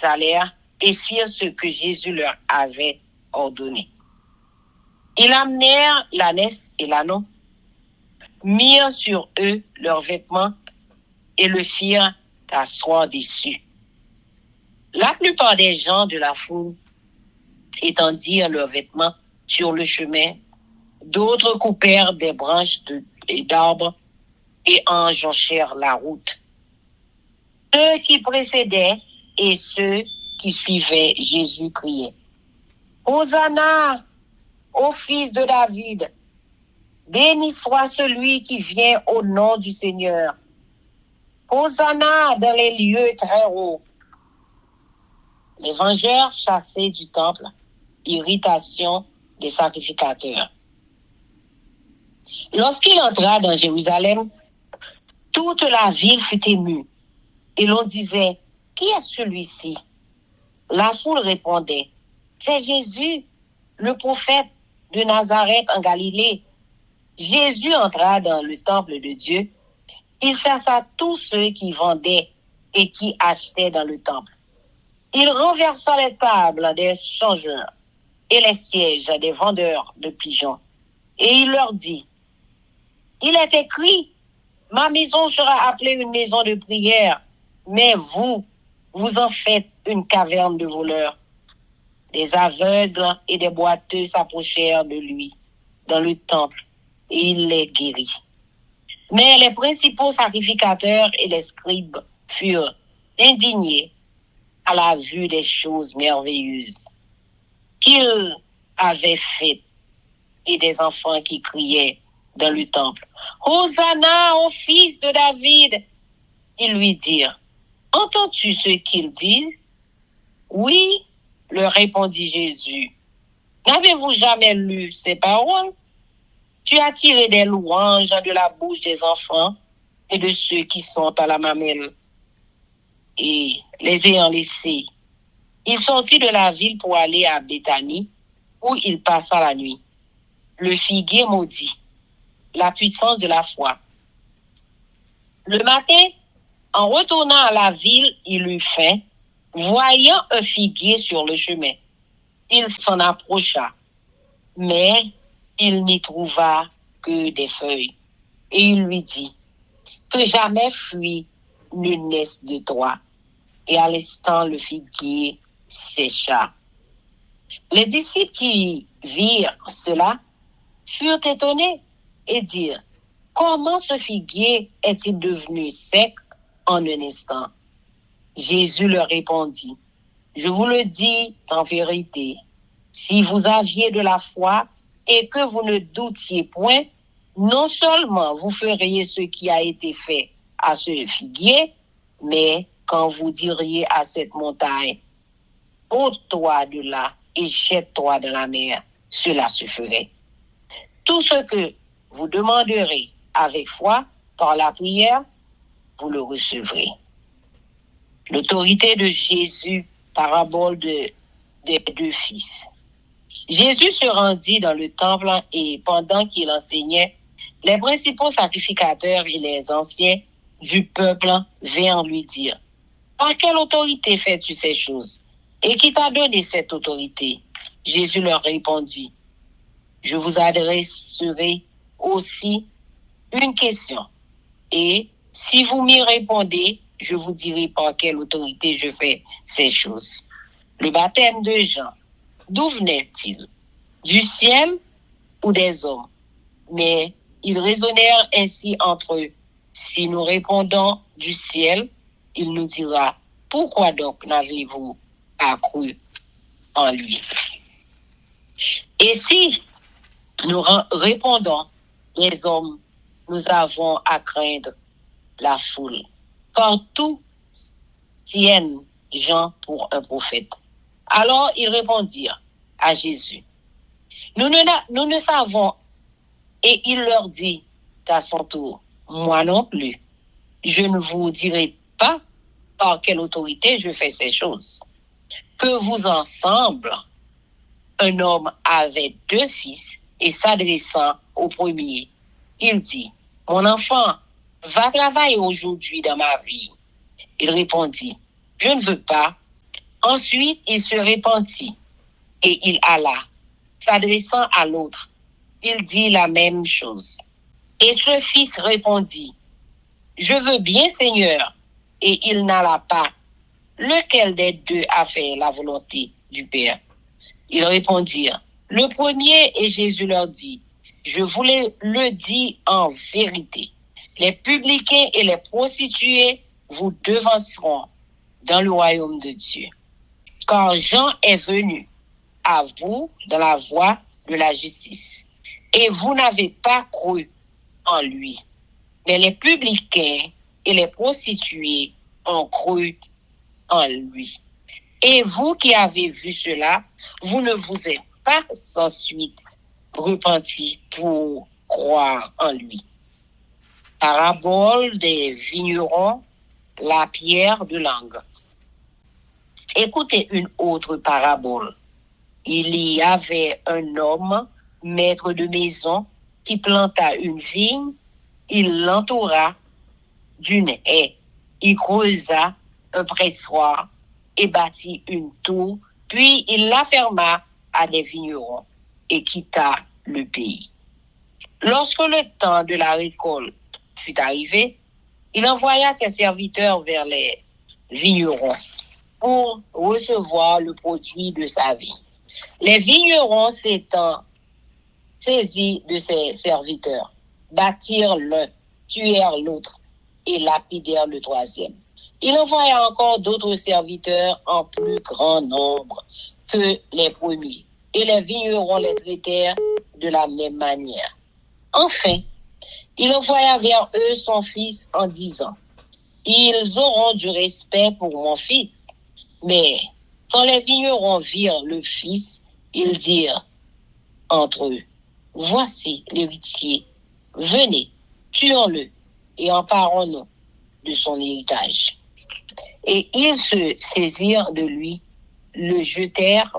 allèrent et firent ce que Jésus leur avait ordonné. Ils amenèrent l'ânesse et l'ânon, mirent sur eux leurs vêtements et le firent asseoir dessus. La plupart des gens de la foule étendirent leurs vêtements sur le chemin, d'autres coupèrent des branches d'arbres et enjonchèrent la route. Ceux qui précédaient et ceux qui suivaient Jésus criaient, « Hosanna au fils de David! Béni soit celui qui vient au nom du Seigneur! Hosanna dans les lieux très hauts! » Les vengeurs chassaient du temple, irritation des sacrificateurs. Lorsqu'il entra dans Jérusalem, toute la ville fut émue, et l'on disait, « Qui est celui-ci » La foule répondait, « C'est Jésus, le prophète de Nazareth en Galilée. » Jésus entra dans le temple de Dieu. Il chassa tous ceux qui vendaient et qui achetaient dans le temple. Il renversa les tables des changeurs et les sièges des vendeurs de pigeons. Et il leur dit, « Il est écrit, ma maison sera appelée une maison de prière, mais vous en faites une caverne de voleurs. » Des aveugles et des boiteux s'approchèrent de lui. dans le temple et il les guérit. Mais les principaux sacrificateurs et les scribes furent indignés à la vue des choses merveilleuses qu'il avait faites et des enfants qui criaient dans le temple. Hosanna au fils de David! Ils lui dirent, entends-tu ce qu'ils disent? Oui, leur répondit Jésus. N'avez-vous jamais lu ces paroles? Tu as tiré des louanges de la bouche des enfants et de ceux qui sont à la mamelle. Et les ayant laissés, il sortit de la ville pour aller à Béthanie, où il passa la nuit. Le figuier maudit, la puissance de la foi. Le matin, en retournant à la ville, il eut faim, voyant un figuier sur le chemin. Il s'en approcha, mais il n'y trouva que des feuilles. Et il lui dit, que jamais fruit ne naisse de toi. Et à l'instant, le figuier sécha. Les disciples qui virent cela furent étonnés et dirent, comment ce figuier est-il devenu sec en un instant? Jésus leur répondit, je vous le dis en vérité, si vous aviez de la foi et que vous ne doutiez point, non seulement vous feriez ce qui a été fait à ce figuier, mais quand vous diriez à cette montagne, ôte-toi de là et jette-toi dans la mer, cela se ferait. Tout ce que vous demanderez avec foi par la prière, vous le recevrez. L'autorité de Jésus, parabole des deux fils. Jésus se rendit dans le temple et pendant qu'il enseignait, les principaux sacrificateurs et les anciens du peuple vinrent lui dire, par quelle autorité fais-tu ces choses? Et qui t'a donné cette autorité? Jésus leur répondit, je vous adresserai aussi une question. Et si vous m'y répondez, je vous dirai par quelle autorité je fais ces choses. Le baptême de Jean, d'où venait-il? Du ciel ou des hommes? Mais ils raisonnèrent ainsi entre eux. Si nous répondons du ciel, il nous dira, pourquoi donc n'avez-vous pas cru en lui? Et si nous répondons les hommes, nous avons à craindre la foule, car tous tiennent Jean pour un prophète. Alors ils répondirent à Jésus, nous ne savons. Et il leur dit à son tour, moi non plus, je ne vous dirai pas par quelle autorité je fais ces choses. Que vous ensemble, un homme avait 2 fils et s'adressant au premier, il dit, mon enfant, va travailler aujourd'hui dans ma vie. Il répondit, je ne veux pas. Ensuite, il se repentit et il alla, s'adressant à l'autre. Il dit la même chose. Et ce fils répondit, je veux bien, Seigneur. Et il n'alla pas. Lequel des 2 a fait la volonté du Père? Ils répondirent, le premier. Et Jésus leur dit, je vous le dis en vérité. Les publicains et les prostituées vous devanceront dans le royaume de Dieu. Car Jean est venu à vous dans la voie de la justice. Et vous n'avez pas cru en lui. Mais les publicains et les prostituées ont cru en lui. Et vous qui avez vu cela, vous ne vous êtes pas ensuite repenti pour croire en lui. Parabole des vignerons, la pierre de langue. Écoutez une autre parabole. Il y avait un homme, maître de maison, qui planta une vigne, il l'entoura d'une haie, il creusa un pressoir et bâtit une tour, puis il la ferma à des vignerons et quitta le pays. Lorsque le temps de la récolte fut arrivé, il envoya ses serviteurs vers les vignerons pour recevoir le produit de sa vie. Les vignerons saisit de ses serviteurs, battirent l'un, tuèrent l'autre et lapidèrent le troisième. Il envoya encore d'autres serviteurs en plus grand nombre que les premiers, et les vignerons les traitèrent de la même manière. Enfin, il envoya vers eux son fils en disant, « Ils auront du respect pour mon fils. » Mais quand les vignerons virent le fils, ils dirent entre eux, « Voici l'héritier, venez, tuons-le et emparons-nous de son héritage. » Et ils se saisirent de lui, le jetèrent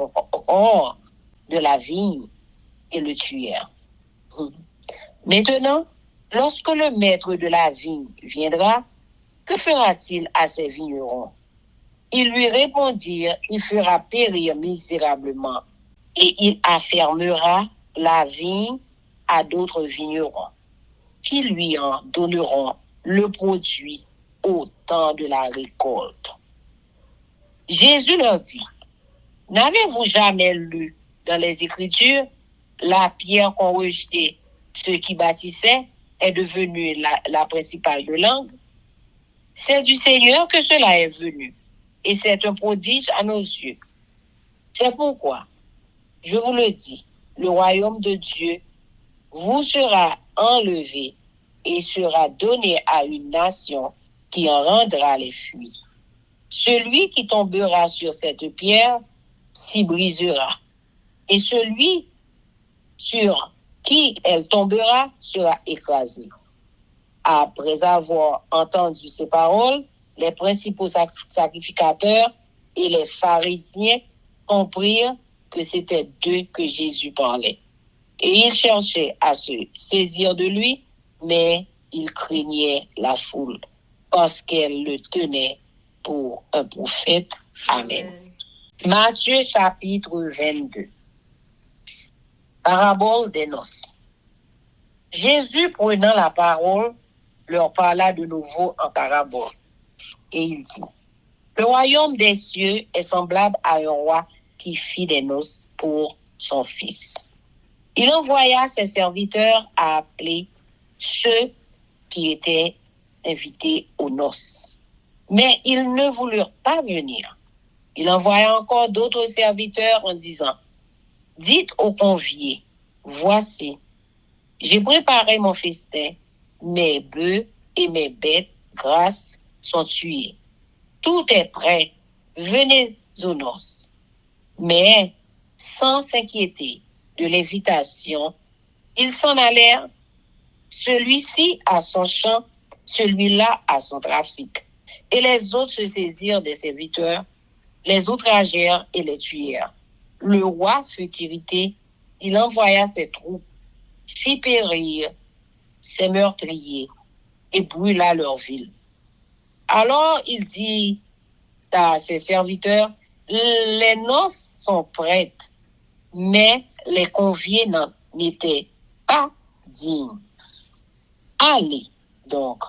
hors de la vigne et le tuèrent. Maintenant, lorsque le maître de la vigne viendra, que fera-t-il à ces vignerons? Ils lui répondirent, il fera périr misérablement et il affermera la vigne à d'autres vignerons qui lui en donneront le produit au temps de la récolte. Jésus leur dit, n'avez-vous jamais lu dans les Écritures, la pierre qu'ont rejetée ceux qui bâtissaient est devenue la principale de langue? C'est du Seigneur que cela est venu, et c'est un prodige à nos yeux. C'est pourquoi, je vous le dis, le royaume de Dieu vous sera enlevé et sera donné à une nation qui en rendra les fruits. Celui qui tombera sur cette pierre s'y brisera, et celui sur qui elle tombera sera écrasé. Après avoir entendu ces paroles, les principaux sacrificateurs et les pharisiens comprirent que c'était d'eux que Jésus parlait. Et ils cherchaient à se saisir de lui, mais ils craignaient la foule, parce qu'elle le tenait pour un prophète. Amen. Matthieu chapitre 22. Parabole des noces. Jésus, prenant la parole, leur parla de nouveau en parabole. Et il dit, le royaume des cieux est semblable à un roi qui fit des noces pour son fils. Il envoya ses serviteurs à appeler ceux qui étaient invités aux noces. Mais ils ne voulurent pas venir. Il envoya encore d'autres serviteurs en disant, dites aux conviés, voici, j'ai préparé mon festin, mes bœufs et mes bêtes grasses sont tués. Tout est prêt, venez aux noces. Mais, sans s'inquiéter de l'invitation, ils s'en allèrent, celui-ci à son champ, celui-là à son trafic. Et les autres se saisirent des serviteurs, les outragèrent et les tuèrent. Le roi fut irrité, il envoya ses troupes, fit périr ses meurtriers et brûla leur ville. Alors il dit à ses serviteurs, les noces sont prêtes, mais les conviés n'en étaient pas dignes. Allez donc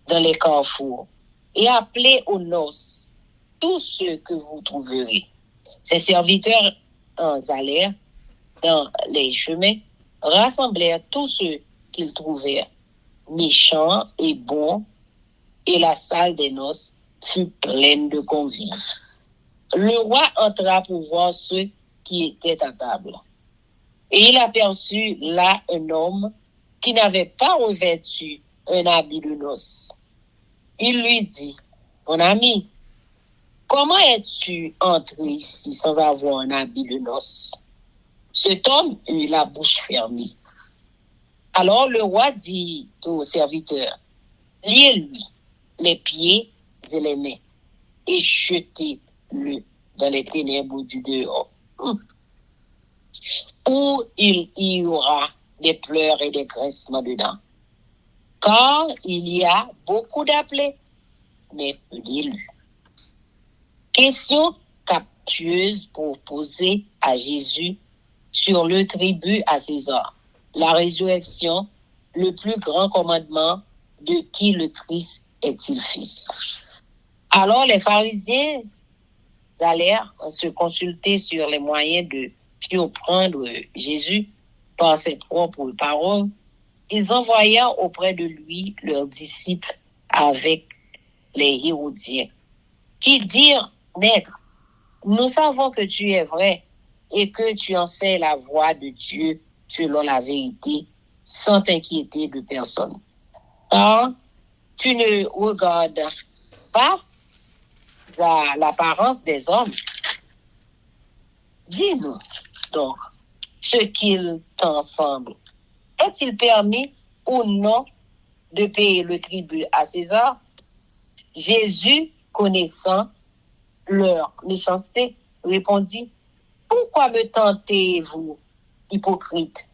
dans les carrefours et appelez aux noces tous ceux que vous trouverez. Ses serviteurs allèrent dans les chemins, rassemblèrent tous ceux qu'ils trouvèrent, méchants et bons, et la salle des noces fut pleine de convives. Le roi entra pour voir ceux qui étaient à table. Et il aperçut là un homme qui n'avait pas revêtu un habit de noces. Il lui dit, mon ami, comment es-tu entré ici sans avoir un habit de noces? Cet homme eut la bouche fermée. Alors le roi dit au serviteur, liez-lui les pieds et les mains et jetez-le dans les ténèbres du dehors, où il y aura des pleurs et des grincements dedans. Car il y a beaucoup d'appelés, mais peu d'élus. Question captieuse pour poser à Jésus sur le tribut à César, la résurrection, le plus grand commandement, de qui le Christ est-il fils? Alors les pharisiens allèrent se consulter sur les moyens de surprendre Jésus par ses propres paroles, ils envoyèrent auprès de lui leurs disciples avec les Hérodiens, qui dirent, Maître, nous savons que tu es vrai et que tu enseignes la voie de Dieu selon la vérité, sans t'inquiéter de personne. Car tu ne regardes pas à l'apparence des hommes. Dis-nous donc ce qu'il t'en semble. Est-il permis ou non de payer le tribut à César? Jésus, connaissant leur méchanceté, répondit, pourquoi me tentez-vous, hypocrite?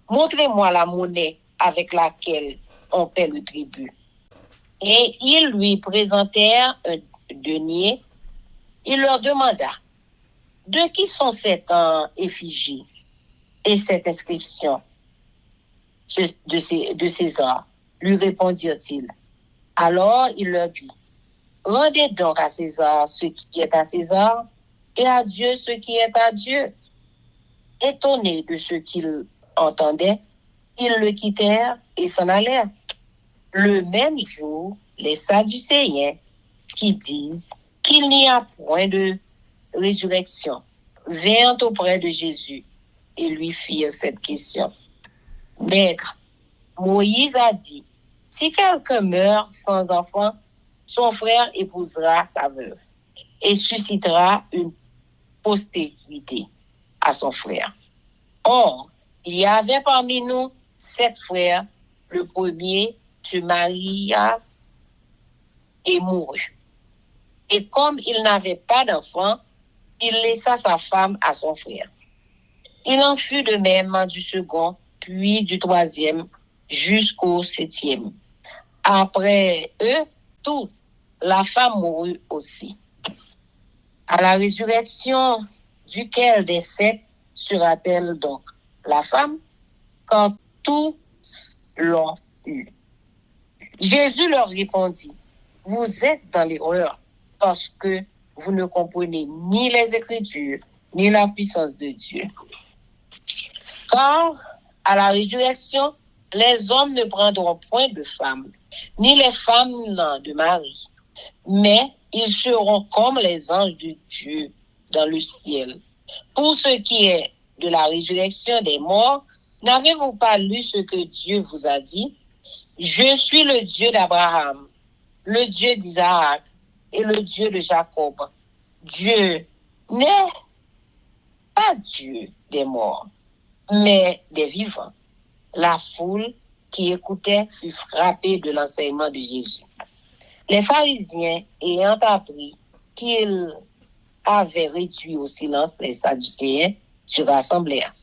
Montrez-moi la monnaie avec laquelle on paie le tribut. Et ils lui présentèrent un denier. Il leur demanda, de qui sont cette effigie et cette inscription de César? Lui répondirent-ils. Alors il leur dit, rendez donc à César ce qui est à César et à Dieu ce qui est à Dieu. Étonnés de ce qu'ils entendaient, ils le quittèrent et s'en allèrent. Le même jour, les Sadducéens qui disent qu'il n'y a point de résurrection vinrent auprès de Jésus et lui firent cette question. Maître, Moïse a dit, si quelqu'un meurt sans enfant, son frère épousera sa veuve et suscitera une postérité à son frère. Or, il y avait parmi nous 7 frères. Le premier se maria et mourut. Et comme il n'avait pas d'enfant, il laissa sa femme à son frère. Il en fut de même du second, puis du troisième, jusqu'au 7e. Après eux tous, la femme mourut aussi. À la résurrection, duquel des 7 sera-t-elle donc la femme, quand tous l'ont eu? Jésus leur répondit, vous êtes dans l'erreur parce que vous ne comprenez ni les Écritures, ni la puissance de Dieu. Car à la résurrection, les hommes ne prendront point de femmes, ni les femmes de mari, mais ils seront comme les anges de Dieu dans le ciel. Pour ce qui est de la résurrection des morts, n'avez-vous pas lu ce que Dieu vous a dit? Je suis le Dieu d'Abraham, le Dieu d'Isaac et le Dieu de Jacob. Dieu n'est pas Dieu des morts, mais des vivants. La foule qui écoutait fut frappée de l'enseignement de Jésus. Les pharisiens, ayant appris qu'il avait réduit au silence les Sadducéens, se rassemblèrent.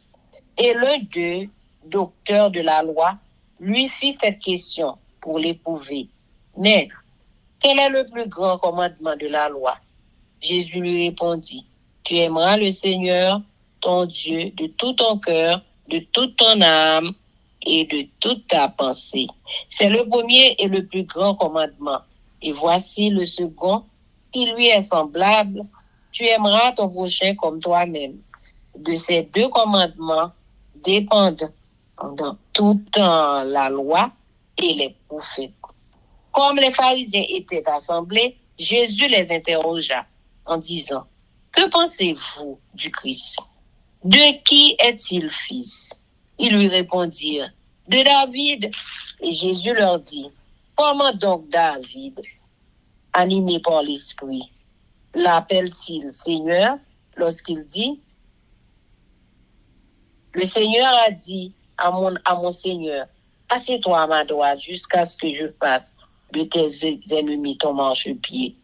Et l'un d'eux, docteur de la loi, lui fit cette question pour l'éprouver. Maître, quel est le plus grand commandement de la loi? Jésus lui répondit, tu aimeras le Seigneur, ton Dieu, de tout ton cœur, de toute ton âme et de toute ta pensée. C'est le premier et le plus grand commandement. Et voici le second, qui lui est semblable. Tu aimeras ton prochain comme toi-même. De ces 2 commandements dépendent dans toute la loi et les prophètes. Comme les pharisiens étaient assemblés, Jésus les interrogea en disant, que pensez-vous du Christ? De qui est-il fils? Ils lui répondirent, de David. Et Jésus leur dit, comment donc David, animé par l'Esprit, l'appelle-t-il Seigneur lorsqu'il dit, le Seigneur a dit à mon Seigneur, assieds-toi à ma droite jusqu'à ce que je fasse de tes ennemis ton marchepied.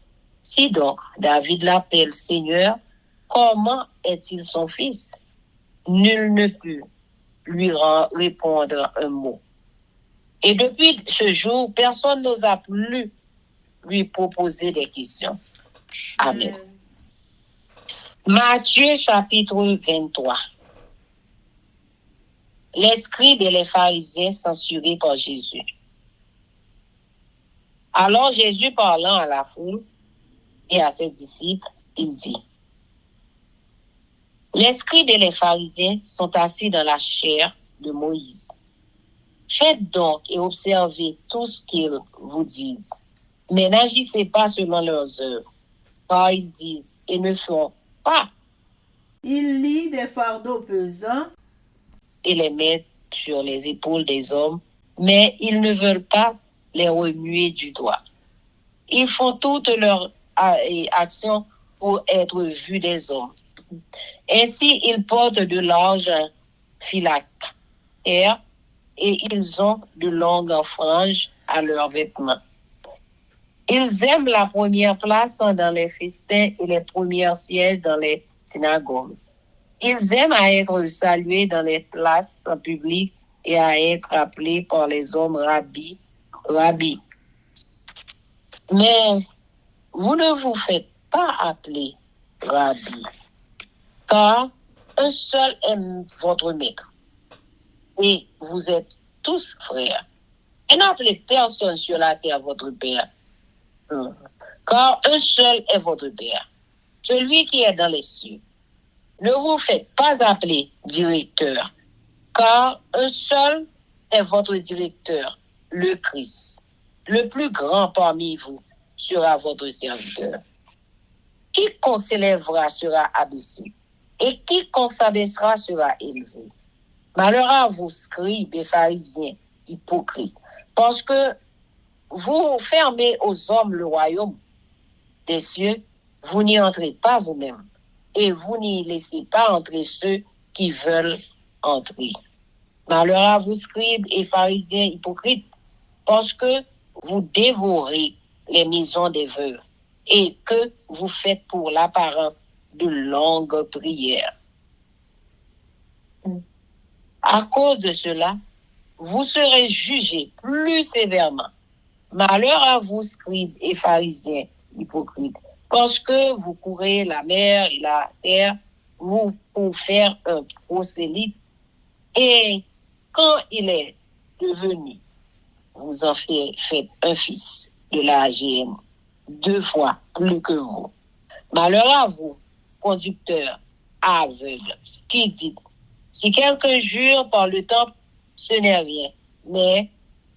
Si donc David l'appelle Seigneur, comment est-il son fils? Nul ne put lui répondre un mot. Et depuis ce jour, personne n'osa plus lui proposer des questions. Amen. Matthieu chapitre 23. Les scribes et les pharisiens censurés par Jésus. Alors Jésus, parlant à la foule et à ses disciples, il dit, les scribes et les pharisiens sont assis dans la chaire de Moïse. Faites donc et observez tout ce qu'ils vous disent, mais n'agissez pas selon leurs œuvres, car ils disent et ne font pas, Il lit des fardeaux pesants et les mettent sur les épaules des hommes, mais ils ne veulent pas les remuer du doigt. Ils font toutes leurs actions pour être vus des hommes. Ainsi, ils portent de larges phylactères et ils ont de longues franges à leurs vêtements. Ils aiment la première place dans les festins et les premiers sièges dans les synagogues. Ils aiment à être salués dans les places publiques et à être appelés par les hommes rabbi. Mais vous ne vous faites pas appeler rabbi, car un seul est votre maître, et vous êtes tous frères. Et n'appelez personne sur la terre votre père, car un seul est votre père, celui qui est dans les cieux. Ne vous faites pas appeler directeur, car un seul est votre directeur, le Christ. Le plus grand parmi vous sera votre serviteur. Quiconque s'élèvera sera abaissé, et quiconque s'abaissera sera élevé. Malheur à vous, scribes et pharisiens, hypocrites, parce que vous fermez aux hommes le royaume des cieux, vous n'y entrez pas vous-même, et vous n'y laissez pas entrer ceux qui veulent entrer. Malheur à vous, scribes et pharisiens hypocrites, parce que vous dévorez les maisons des veuves et que vous faites pour l'apparence de longues prières. À cause de cela, vous serez jugés plus sévèrement. Malheur à vous, scribes et pharisiens hypocrites, parce que vous courez la mer et la terre, vous pour faire un prosélyte, et quand il est devenu, vous en faites un fils de la GM, 2 fois plus que vous. Malheur à vous, conducteurs aveugles, qui dites, si quelqu'un jure par le temple, ce n'est rien, mais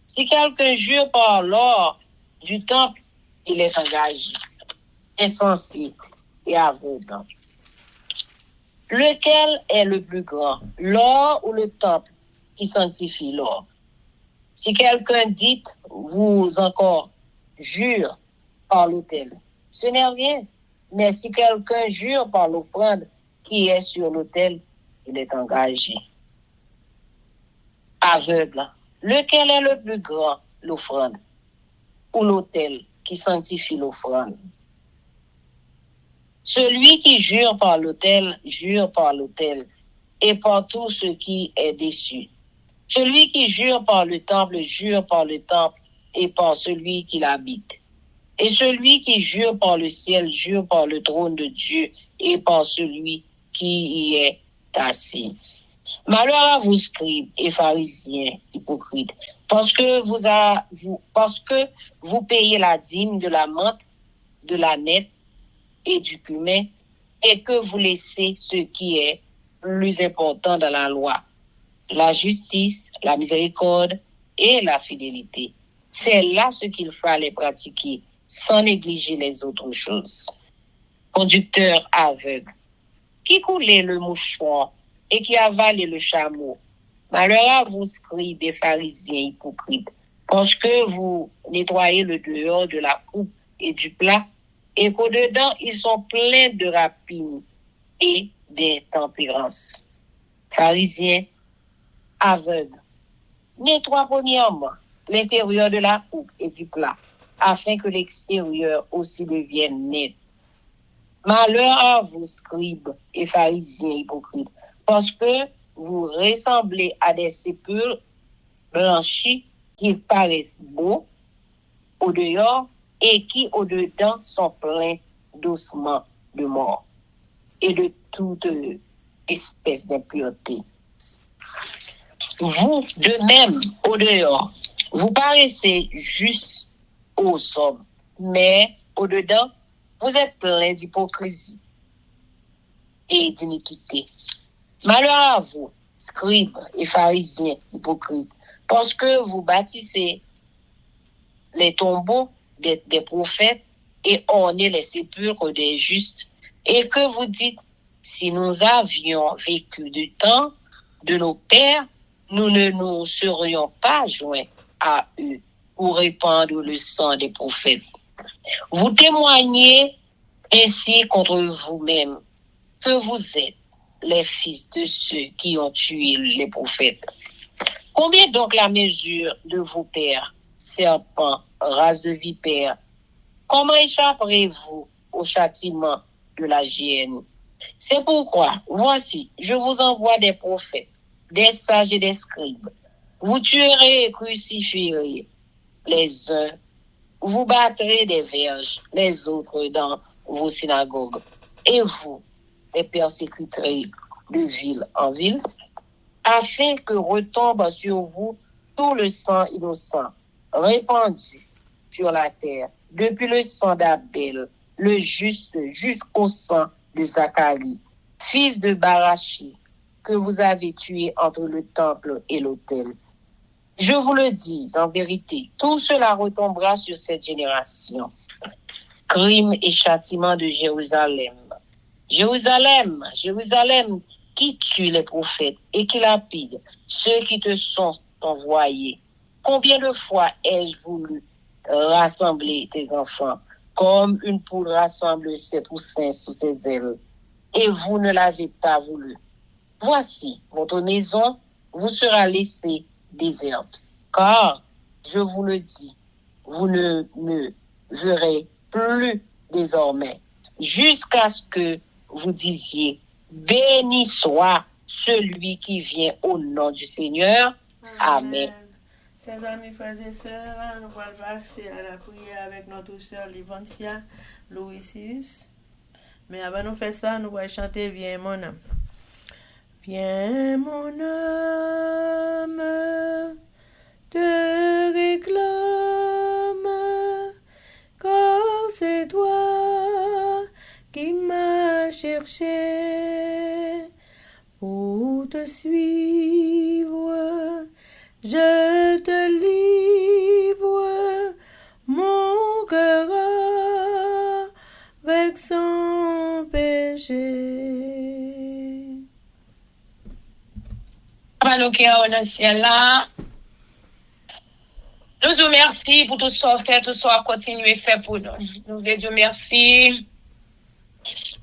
si quelqu'un jure par l'or du temple, il est engagé, insensé et aveugle. Lequel est le plus grand, l'or ou le temple qui sanctifie l'or? Si quelqu'un dit, vous encore jure par l'autel, ce n'est rien. Mais si quelqu'un jure par l'offrande qui est sur l'autel, il est engagé. Aveugle. Lequel est le plus grand, l'offrande ou l'autel qui sanctifie l'offrande? Celui qui jure par l'autel et par tout ce qui est dessus. Celui qui jure par le temple et par celui qui l'habite. Et celui qui jure par le ciel, jure par le trône de Dieu et par celui qui y est assis. Malheur à vous, scribes et pharisiens hypocrites, parce que vous payez la dîme de la menthe, de la nette et du cumin, et que vous laissez ce qui est plus important dans la loi, la justice, la miséricorde et la fidélité. C'est là ce qu'il fallait pratiquer, sans négliger les autres choses. Conducteur aveugle, qui coulait le mouchoir et qui avalait le chameau. Malheur à vous, scribes et pharisiens hypocrites, parce que vous nettoyez le dehors de la coupe et du plat, et qu'au-dedans, ils sont pleins de rapines et d'intempérance. Pharisiens aveugles, nettoie premièrement l'intérieur de la coupe et du plat, afin que l'extérieur aussi devienne net. Malheur à vous, scribes et pharisiens hypocrites, parce que vous ressemblez à des sépulcres blanchis qui paraissent beaux au dehors et qui au dedans sont pleins d'ossements de mort et de toute espèce d'impureté. Vous, de même, au dehors, vous paraissez juste aux hommes, mais au dedans, vous êtes pleins d'hypocrisie et d'iniquité. Malheur à vous, scribes et pharisiens hypocrites, parce que vous bâtissez les tombeaux des prophètes et ornez les sépulcres des justes, et que vous dites, si nous avions vécu du temps de nos pères, nous ne nous serions pas joints à eux pour répandre le sang des prophètes. Vous témoignez ainsi contre vous-même que vous êtes les fils de ceux qui ont tué les prophètes. Combien donc la mesure de vos pères, serpents, race de vipères? Comment échapperez-vous au châtiment de la géhenne? C'est pourquoi, voici, je vous envoie des prophètes, des sages et des scribes. Vous tuerez et crucifierez les uns, vous battrez des verges, les autres dans vos synagogues, et vous les persécuterez de ville en ville, afin que retombe sur vous tout le sang innocent répandu sur la terre, depuis le sang d'Abel, le juste, jusqu'au sang de Zacharie, fils de Barachi, que vous avez tué entre le temple et l'autel. Je vous le dis en vérité, tout cela retombera sur cette génération. Crime et châtiment de Jérusalem. Jérusalem, Jérusalem, qui tue les prophètes et qui lapide ceux qui te sont envoyés. Combien de fois ai-je voulu rassembler tes enfants, comme une poule rassemble ses poussins sous ses ailes, et vous ne l'avez pas voulu. Voici, votre maison vous sera laissée déserte, car, je vous le dis, vous ne me verrez plus désormais, jusqu'à ce que vous disiez, béni soit celui qui vient au nom du Seigneur. Amen. Chers amis, frères et sœurs, nous allons passer à la prière avec notre sœur Livancia Louisius. Mais avant de faire ça, nous allons chanter Viens mon âme. Viens mon âme, te réclame, car c'est toi qui m'as cherché pour te suivre. Je te livre mon cœur avec son péché. Papa nous qui est dans le ciel là, nous te remercions pour tout ça fait, tout ça continuer à faire pour nous. Nous voulons dire merci,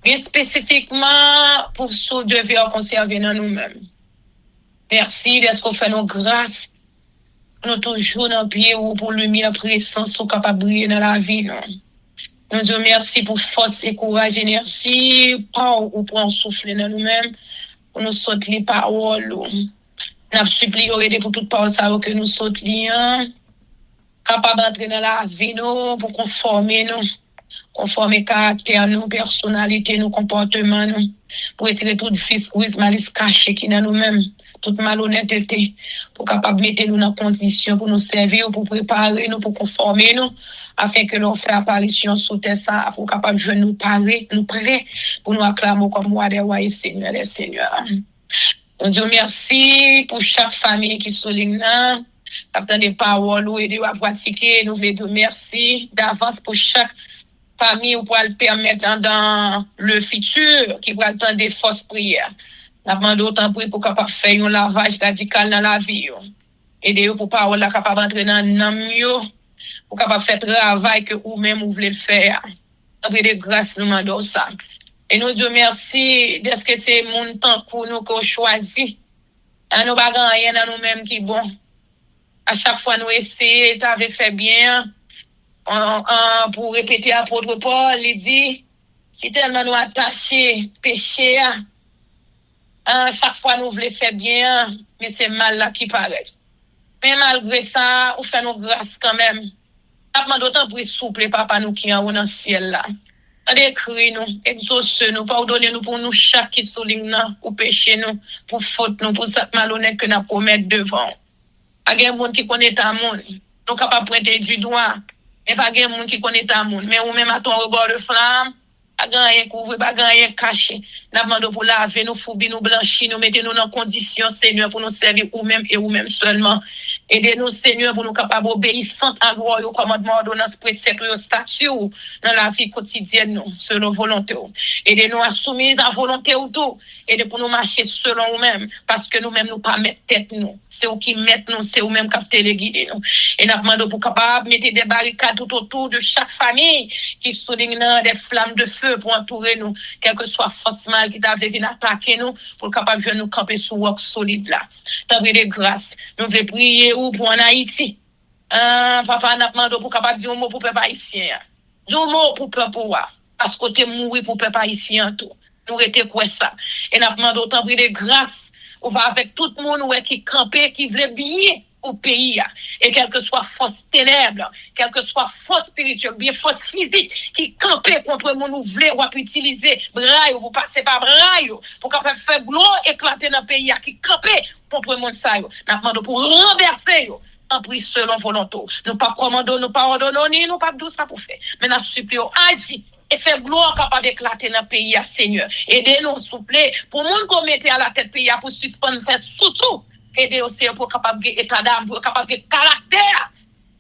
bien spécifiquement pour ce devoir conserver dans nous-mêmes. Merci de ce qu'on fait nos grâces. Nous toujours dans le pied ou pour lumière présence sont capables de briller dans la vie. Non? Nous disons merci pour force et courage, énergie, pour en souffler dans nous-mêmes, pour nous sauter les paroles. Nous supplions pour toute parole que nous sautons, capables d'entrer dans la vie, nous, pour conformer caractère, nous, personnalité, nos comportements, nous, pour retirer tout vice, malice caché qui est dans nous-mêmes, toute malhonnêteté, pour capable mettre nous dans condition pour nous servir, pour préparer nous, pour conformer nous, afin que l'on fait apparition sous terre ça, pour capable de nous parler, nous prêts, pour nous acclamer comme roi des rois et seigneur des seigneurs. Nous disons merci pour chaque famille qui souligne là, captant des paroles et de pratiquer. Nous voulons dire merci d'avance pour chaque famille pour le permettre dans le futur qui va attendre des fausses prières. Nous demandons autant pour capable faire un lavage radical dans la vie. Aider pour parole là capable entrer dans mieux pour capable faire travail que vous même vous voulez faire. Après de grâce nous demandons ça. Et nous disons merci de ce que c'est mon temps pour nous qu'on choisit. Nous pas rien dans nous-mêmes qui bon. À chaque fois nous essayons, t'avais fait bien. Pour répéter l'apôtre Paul, il dit, si tellement nous attachés, péché, chaque fois nous voulons faire bien, mais c'est mal là qui paraît. Mais malgré ça, on fait nos grâces quand même. Nous d'autant plus souple, papa, nous qui en dans le ciel là. Décrit nous, exauce nous, pardonnez nous pour nous chaque qui souligne pour péché nous, pour faute nous, pour cette malhonnête que nous commettons devant. Il y a des gens qui connaissent ta monde, nous sommes capables de pointer du doigt, mais pas des gens qui connaissent ta monde. Mais ou même à ton regard de flamme, pas rien couvrir, pas rien cacher. N'a demandé pour laver nous, foubi nous, blanchir nous, mettez nous dans conditions, Seigneur, pour nous servir ou-même et ou-même seulement. Aidez-nous, Seigneur, pour nous capables obéissants à loi, au commandement, ordonnance, précepte, au statut, dans la vie quotidienne, nous, selon volonté. Aidez-nous à soumise à volonté ou tout. Aidez pour nous marcher selon nous-mêmes, parce que nous-mêmes, nous pas mettre tête, nous. C'est eux qui mettent nous, c'est eux-mêmes qui téléguider nous. Et nous demandons pour capable mettre des barricades tout autour de chaque famille, qui soulignent des flammes de feu pour entourer nous, quelle que soit force mal qui t'a venir attaquer nous, pour capable de nous camper sous roc solide là. T'as pris des grâces. Nous voulons prier ou pour en Haïti. Papa n'a demandé pour capable dire un mot pour peuple haïtien. Dire un mot pour peuple pouvoir. Parce que t'es mourir pour peuple haïtien tout. Nous étions quoi ça. Et n'a demandé autant pris des grâces. On va avec tout le monde qui campait, qui voulait bien au pays. Et quelle que soit force ténèbres, quelle que soit force spirituelle, bien force physique, qui campait contre le monde, nous voulons utiliser braille, pour passer par braille, pour qu'on fasse faire gloire éclater dans le pays, qui campait contre le monde, ça, nous demandons pour renverser, en prise selon volonté. Nous pas commandons, nous pas ordonnons, ni nous pas tout ça pour faire. Mais nous supplions, agis. Et faire gloire capable d'éclater dans le pays, Seigneur. Aidez-nous, s'il vous plaît, pour nous qu'on mette à la tête pays, pour suspendre, faire surtout. Aidez aussi pour capable de état d'âme, pour capable de caractère.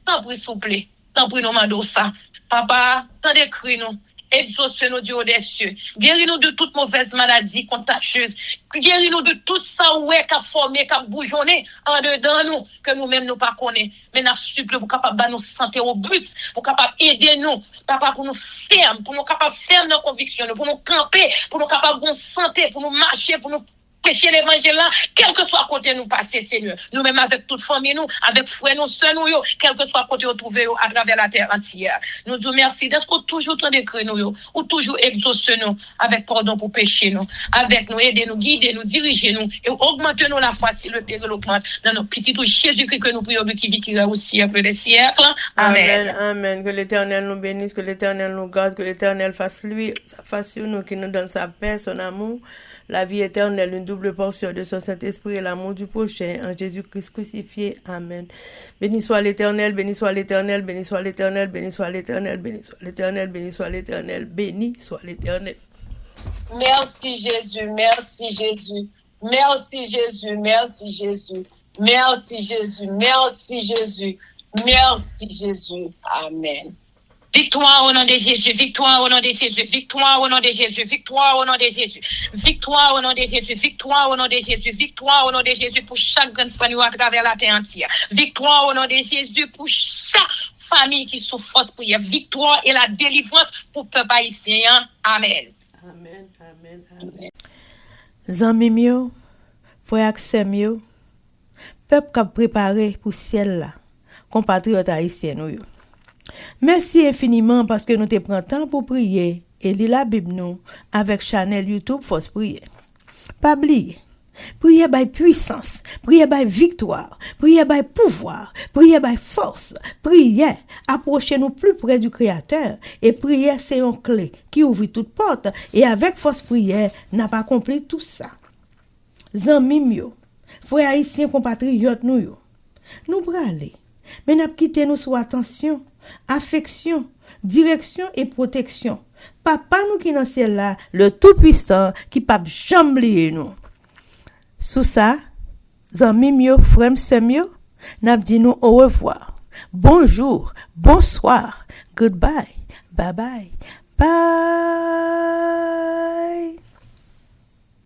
Tant pis, s'il vous plaît. Tant pis, nous demandons ça. Papa, tant d'écrit nous. Exauce-nous du haut des cieux. Guéris-nous de toute mauvaise maladie contagieuse. Guéris-nous de tout ça, ouais, qui a formé, qui a bougeonné en dedans nous, que nous-mêmes nous pas connaissons. Mais nous supplions pour capable de nous santé robuste, pour capable aider nous, papa, pour nous fermer, pour nous capable faire nos convictions, pour nous camper, pour nous capable de santé, pour nous marcher, pour nous prêcher l'évangile là, quel que soit côté nous passer, Seigneur. Nous-mêmes avec toute famille, nous, avec frères, nous, sœurs, nous, quel que soit côté nous trouver à travers la terre entière. Nous disons merci d'être toujours temps d'écrire nous, ou toujours exaucer nous, avec pardon pour pécher nous, avec nous, aider nous, guider nous, diriger nous, et augmenter nous la foi si le péril augmente dans nos petits tout Jésus-Christ que nous prions, qui vit, qui est au siècle des siècles. Amen. Amen. Que l'Éternel nous bénisse, que l'Éternel nous garde, que l'Éternel fasse sur nous, qui nous donne sa paix, son amour, la vie éternelle, une double portion de son Saint-Esprit et l'amour du prochain en Jésus-Christ crucifié. Amen. Béni soit l'Éternel, béni soit l'Éternel, béni soit l'Éternel, béni soit l'Éternel, béni soit l'Éternel, béni soit l'Éternel, béni soit l'Éternel. Merci Jésus, merci Jésus, merci Jésus, merci Jésus, merci Jésus, merci Jésus, merci Jésus. Amen. Victoire au nom de Jésus, victoire au nom de Jésus, victoire au nom de Jésus, victoire au nom de Jésus, victoire au nom de Jésus, victoire au nom de Jésus, victoire au nom de Jésus pour chaque grande famille à travers la terre entière. Victoire au nom de Jésus pour chaque famille qui souffre force prière. Victoire et la délivrance pour le peuple haïtien. Amen. Amen, amen, amen. Zanmi mio, frère Axem yo, peuple qui a préparé pour ciel là, compatriotes haïtiens nous. Merci infiniment parce que nous te prenons temps pour prier et lire la Bible nous avec channel YouTube Force Prière. Pas oublier, prier by puissance, prier by victoire, prier by pouvoir, prier by force, prier, approchez-nous plus près du Créateur et prier c'est une clé qui ouvre toute porte et avec force prière n'a pas accompli tout ça. Zanmi mio, frères haïtiens compatriotes nous braler, mais n'a quitté nous sous attention. Affection, direction et protection. Papa nous qui dans ciel là, le tout-puissant qui pas jamais oublier nous. Sous ça, zanmi mio, frère semio, n'a dit nous au revoir. Bonjour, bonsoir, goodbye, bye bye, bye.